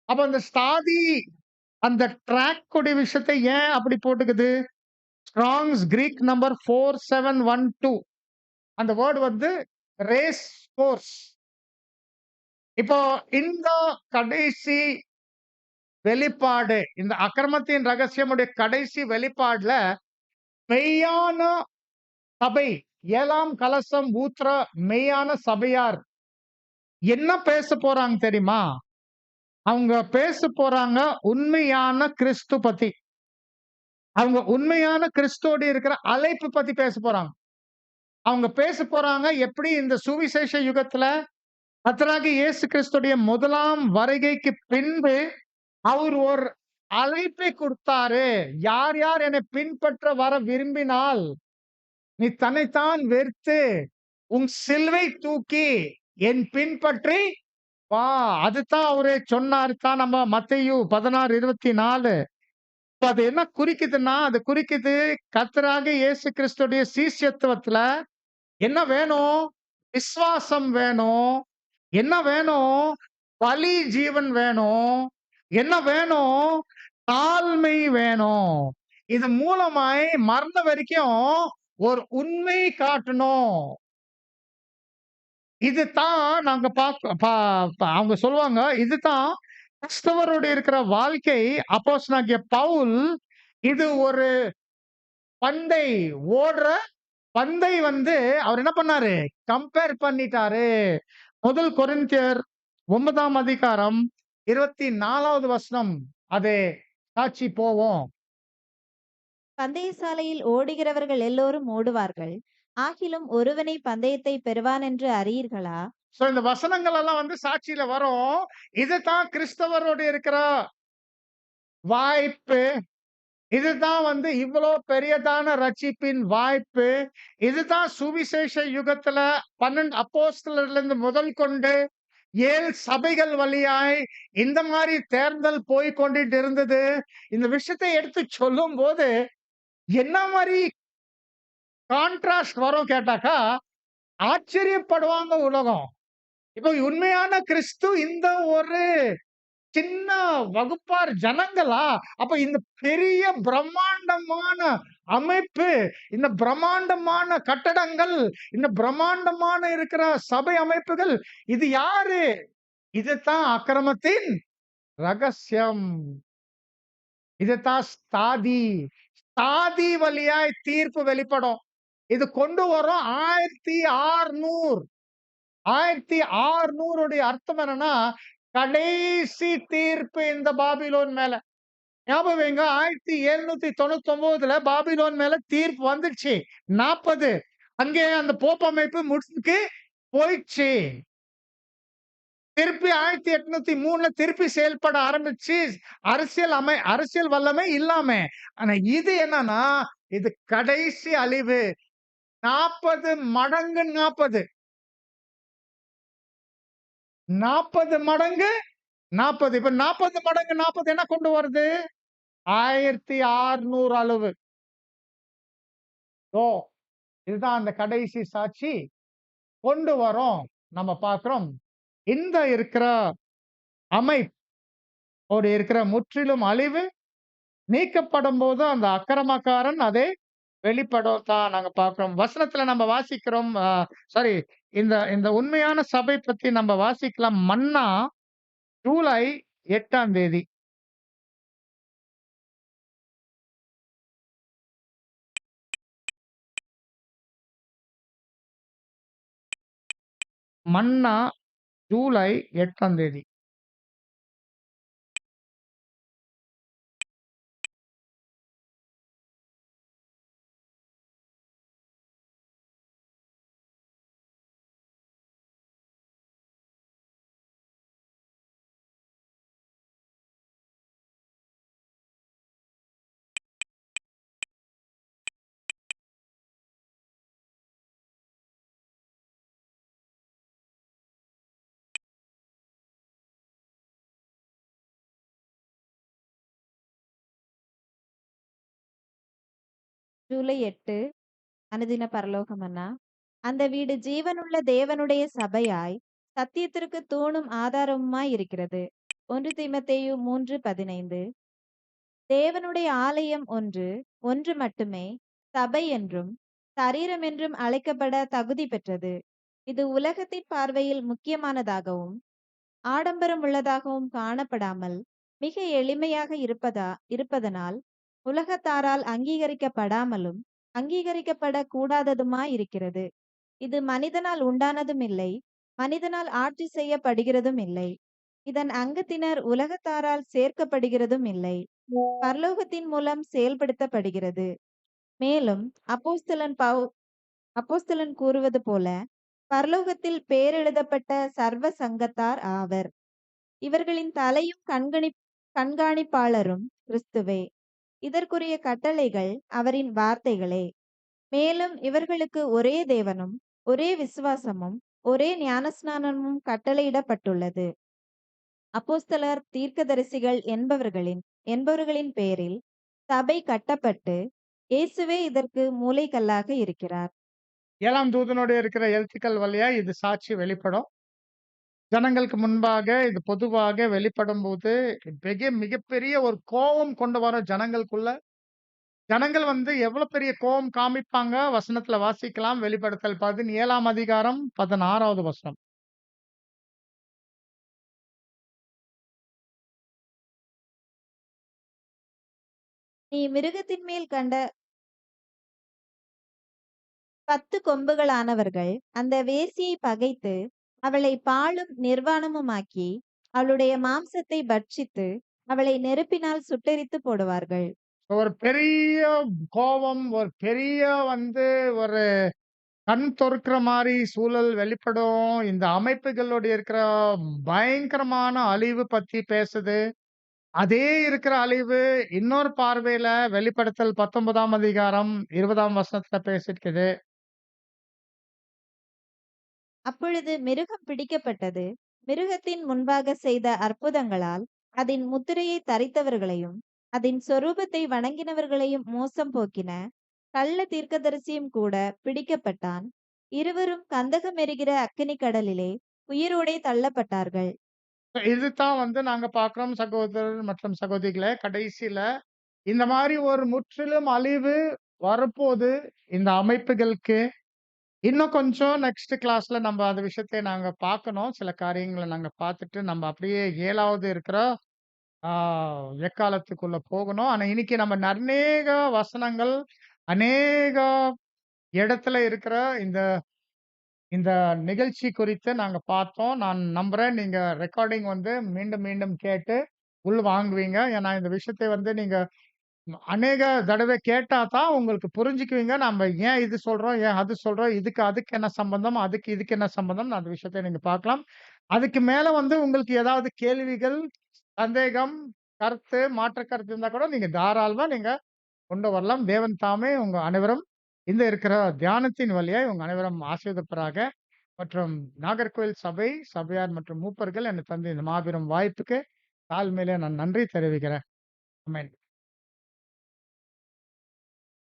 அப்ப அந்த ஸ்தாதி அந்த ட்ராக் உடைய விஷயத்தை ஏன் அப்படி போட்டுக்குது? ஸ்ட்ராங்ஸ் கிரீக் நம்பர் 4712. அந்த வேர்ட் வந்து ரேஸ் கோர்ஸ். இப்போ இந்த கடைசி வெளிப்பாடு, இந்த அக்கிரமத்தின் ரகசியமுடைய கடைசி வெளிப்பாடுல மெய்யான சபை, 7ஆம் கலசம் ஊத்துற மெய்யான சபையார் என்ன பேச போறாங்க தெரியுமா? அவங்க பேச போறாங்க உண்மையான கிறிஸ்து பத்தி. அவங்க உண்மையான கிறிஸ்துவோடு இருக்கிற அழைப்பு பத்தி பேச போறாங்க. அவங்க பேச போறாங்க எப்படி இந்த சுவிசேஷ யுகத்துல கர்த்தராகிய இயேசு கிறிஸ்துடைய முதலாம் வருகைக்கு பின்பு அவர் ஒரு அழைப்பை கொடுத்தாரு. யார் யார் என்னை பின்பற்ற வர விரும்பினால் நீ தன்னைத்தான் வெறுத்து உன் சிலுவை தூக்கி என் பின்பற்றி வா. அதுதான் அவரு சொன்னாரு தான் நம்ம மத்தேயு 16:24. அது என்ன குறிக்குதுன்னா, அது குறிக்குது கர்த்தராகிய இயேசு கிறிஸ்துடைய சீஷத்துவத்துல என்ன வேணும்? விசுவாசம் வேணும். என்ன வேணும்? பலி ஜீவன் வேணும். என்ன வேணும்? தாழ்மை வேணும். இது மூலமாய் மரணம் வரைக்கும் ஒரு உண்மை காட்டணும். இதுதான் நாங்க அவங்க சொல்லுவாங்க, இதுதான் கிறிஸ்தவரோடு இருக்கிற வாழ்க்கை. அப்போஸ்தலனாகிய பவுல் இது ஒரு பந்தை ஓடுற பந்தை அவர் என்ன பண்ணாரு? கம்பேர் பண்ணிட்டாரு. முதல் கொரிந்தியர் 9ஆம் அதிகாரம் 24வது வசனம். அது சாட்சி போவோம். பந்தயசாலையில் ஓடுகிறவர்கள் எல்லோரும் ஓடுவார்கள். ஆகிலும் ஒருவனே பந்தயத்தை பெறுவான் என்று அறியீர்களா? சோ இந்த வசனங்கள் எல்லாம் சாட்சியில வரும். இதுதான் கிறிஸ்தவரோடு இருக்கிற வாய்ப்பு. இதுதான் இவ்வளோ பெரியதான ரட்சிப்பின் வாய்ப்பு. இதுதான் சுவிசேஷ யுகத்துல 12 அப்போஸ்தலர்லேருந்து முதல் கொண்டு 7 சபைகள் வழியாய் இந்த மாதிரி தேர்தல் போய் கொண்டிட்டு இருந்தது. இந்த விஷயத்தை எடுத்து சொல்லும்போது என்ன மாதிரி கான்ட்ராஸ்ட் வரும் கேட்டாக்கா, ஆச்சரியப்படுவாங்க உலகம். இப்போ உண்மையான கிறிஸ்து இந்த ஒரு சின்ன வகுப்பார் ஜனங்களா? அப்ப இந்த பெரிய பிரம்மாண்டமான அமைப்பு, இந்த பிரம்மாண்டமான கட்டடங்கள், இந்த பிரம்மாண்டமான இருக்கிற சபை அமைப்புகள், இது யாரு? இதுதான் அக்கிரமத்தின் ரகசியம். இதுதான் ஸ்தாதி. ஸ்தாதி வழியாய் தீர்ப்பு வெளிப்படும். இது கொண்டு வரும் 1600. 1600 அர்த்தம் என்னன்னா, கடைசி தீர்ப்பு இந்த பாபிலோன் மேல. ஞாபகம் வைங்க, 1799ல பாபிலோன் மேல தீர்ப்பு வந்துடுச்சு. 40 அங்கே அந்த போப் அமைப்பு முடிச்சுக்கு போயிடுச்சு. திருப்பி 1803ல திருப்பி செயல்பட ஆரம்பிச்சு, அரசியல் வல்லமை இல்லாம. ஆனா இது என்னன்னா, இது கடைசி அழிவு. 40 மடங்கு 40. 40 மடங்கு 40. இப்ப 40 மடங்கு 40 என்ன கொண்டு வருது? 1600 அளவு. ஓ! இதுதான் அந்த கடைசி சாட்சி கொண்டு வரோம். நம்ம பார்க்கிறோம். இந்த இருக்கிற அமைப்போடு இருக்கிற முற்றிலும் அழிவு நீக்கப்படும்போது அந்த அக்கிரமக்காரன் அதை வெளிப்படும் தான் நாங்க பார்க்கிறோம். வசனத்துல நம்ம வாசிக்கிறோம். சாரி, இந்த இந்த உண்மையான சபை பத்தி நம்ம வாசிக்கலாம். மன்னா ஜூலை 8ஆம் தேதி. மன்னா ஜூலை 8ஆம் தேதி. ஜூலை 8 அனுதின பரலோக மன்னா. அந்த வீடு ஜீவனுள்ள தேவனுடைய சபையாய் சத்தியத்திற்கு தூணும் ஆதாரமுமாய் இருக்கிறது. 1 தீமோத்தேயு 3:15. தேவனுடைய ஆலயம் ஒன்று மட்டுமே சபை என்றும் சரீரம் என்றும் அழைக்கப்பட தகுதி பெற்றது. இது உலகத்தின் பார்வையில் முக்கியமானதாகவும் ஆடம்பரம் உள்ளதாகவும் காணப்படாமல் மிக எளிமையாக இருப்பதனால் உலகத்தாரால் அங்கீகரிக்கப்படாமலும் அங்கீகரிக்கப்பட கூடாததுமாய் இருக்கிறது. இது மனிதனால் உண்டானதும் இல்லை, மனிதனால் ஆட்சி செய்யப்படுகிறதும் இல்லை. இதன் அங்கத்தினர் உலகத்தாரால் சேர்க்கப்படுகிறதும் இல்லை, பரலோகத்தின் மூலம் செயல்படுத்தப்படுகிறது. மேலும் அப்போஸ்தலன் கூறுவது போல பரலோகத்தில் பேரெழுதப்பட்ட சர்வ சங்கத்தார் ஆவர். இவர்களின் தலையும் கண்காணிப்பாளரும் கிறிஸ்துவே. இதற்குரிய கட்டளைகள் அவரின் வார்த்தைகளே. மேலும் இவர்களுக்கு ஒரே தேவனும் ஒரே விசுவாசமும் ஒரே ஞானஸ்நானமும் கட்டளையிடப்பட்டுள்ளது. அப்போஸ்தலர் தீர்க்கதரிசிகள் என்பவர்களின் பேரில் சபை கட்டப்பட்டு இயேசுவே இதற்கு மூலைக்கல்லாக இருக்கிறார். 7ஆம் தூதனோடு இருக்கிற எழுத்துக்கள் வழியா இது சாட்சி வெளிப்படும். ஜனங்களுக்கு முன்பாக இது பொதுவாக வெளிப்படும் போது மிகப்பெரிய ஒரு கோபம் கொண்டு வரும் ஜனங்களுக்குள்ள. ஜனங்கள் வந்து எவ்வளவு பெரிய கோவம் காமிப்பாங்க வசனத்துல வாசிக்கலாம். வெளிப்படுத்தல் 17ஆம் அதிகாரம் 16வது வசனம். நீ மிருகத்தின் மேல் கண்ட 10 கொம்புகளானவர்கள் அந்த வேசியை பகைத்து அவளை பாழும் நிர்வாணமுமாக்கி அவளுடைய மாம்சத்தை பட்சித்து அவளை நெருப்பினால் சுட்டெரித்து போடுவார்கள். ஒரு பெரிய கோபம், ஒரு பெரிய வந்து ஒரு கண் தொறக்கிற மாரி சூழல் வெளிப்படும். இந்த அமைப்புகளோட இருக்கிற பயங்கரமான அழிவு பத்தி பேசுது. அதே இருக்கிற அழிவு இன்னொரு பார்வையில வெளிப்படுத்தல் 19ஆம் அதிகாரம் 20ஆம் வசனத்துல பேசியிருக்குது. அப்பொழுது மிருகம் பிடிக்கப்பட்டது. மிருகத்தின் முன்பாக செய்த அற்புதங்களால் அதின் முத்திரையை தரித்தவர்களையும் அதின் சொரூபத்தை வணங்கினவர்களையும் மோசம் போக்கின கள்ள தீர்க்கதரிசியும் கூட பிடிக்கப்பட்டான். இருவரும் கந்தகம் எரிகிற அக்கினி கடலிலே உயிரோடே தள்ளப்பட்டார்கள். இதுதான் வந்து நாங்க பார்க்கிறோம் சகோதரர் மற்றும் சகோதரிகளே. கடைசியில இந்த மாரி ஒரு முற்றிலும் அழிவு வரப்போது இந்த அமைப்புகளுக்கு. இன்னும் கொஞ்சம் நெக்ஸ்ட் கிளாஸ்ல நம்ம அந்த விஷயத்தை நாங்க பார்க்கணும். சில காரியங்கள நாங்க பார்த்துட்டு நம்ம அப்படியே 7வது இருக்கிற ஆ எக்காலத்துக்குள்ள போகணும். ஆனா இன்னைக்கு நம்ம அநேக வசனங்கள், அநேக இடத்துல இருக்கிற இந்த இந்த நிகழ்ச்சி குறித்து நாங்க பார்த்தோம். நான் நம்புறேன் நீங்க ரெக்கார்டிங் வந்து மீண்டும், மீண்டும் கேட்டு உள் வாங்குவீங்க. ஏன்னா இந்த விஷயத்தை வந்து நீங்க அநேக தடவை கேட்டா தான் உங்களுக்கு புரிஞ்சுக்குவீங்க. நம்ம ஏன் இது சொல்றோம், ஏன் அது சொல்றோம், இதுக்கு அதுக்கு என்ன சம்பந்தம், அதுக்கு இதுக்கு என்ன சம்பந்தம், அந்த விஷயத்தை நீங்க பார்க்கலாம். அதுக்கு மேல வந்து உங்களுக்கு ஏதாவது கேள்விகள், சந்தேகம், கருத்து, மாற்று கருத்து இருந்தா கூட நீங்க தாராளமா நீங்க கொண்டு வரலாம். தேவன் தாமே உங்க அனைவரும் இந்த இருக்கிற தியானத்தின் வழியாய் உங்க அனைவரும் ஆசீர்வதிப்பாராக. மற்றும் நாகர்கோவில் சபை, சபையார் மற்றும் மூப்பர்கள் எனக்கு தந்த இந்த மாபெரும் வாய்ப்புக்கு தாழ்மையிலே நான் நன்றி தெரிவிக்கிறேன். ஆமென்.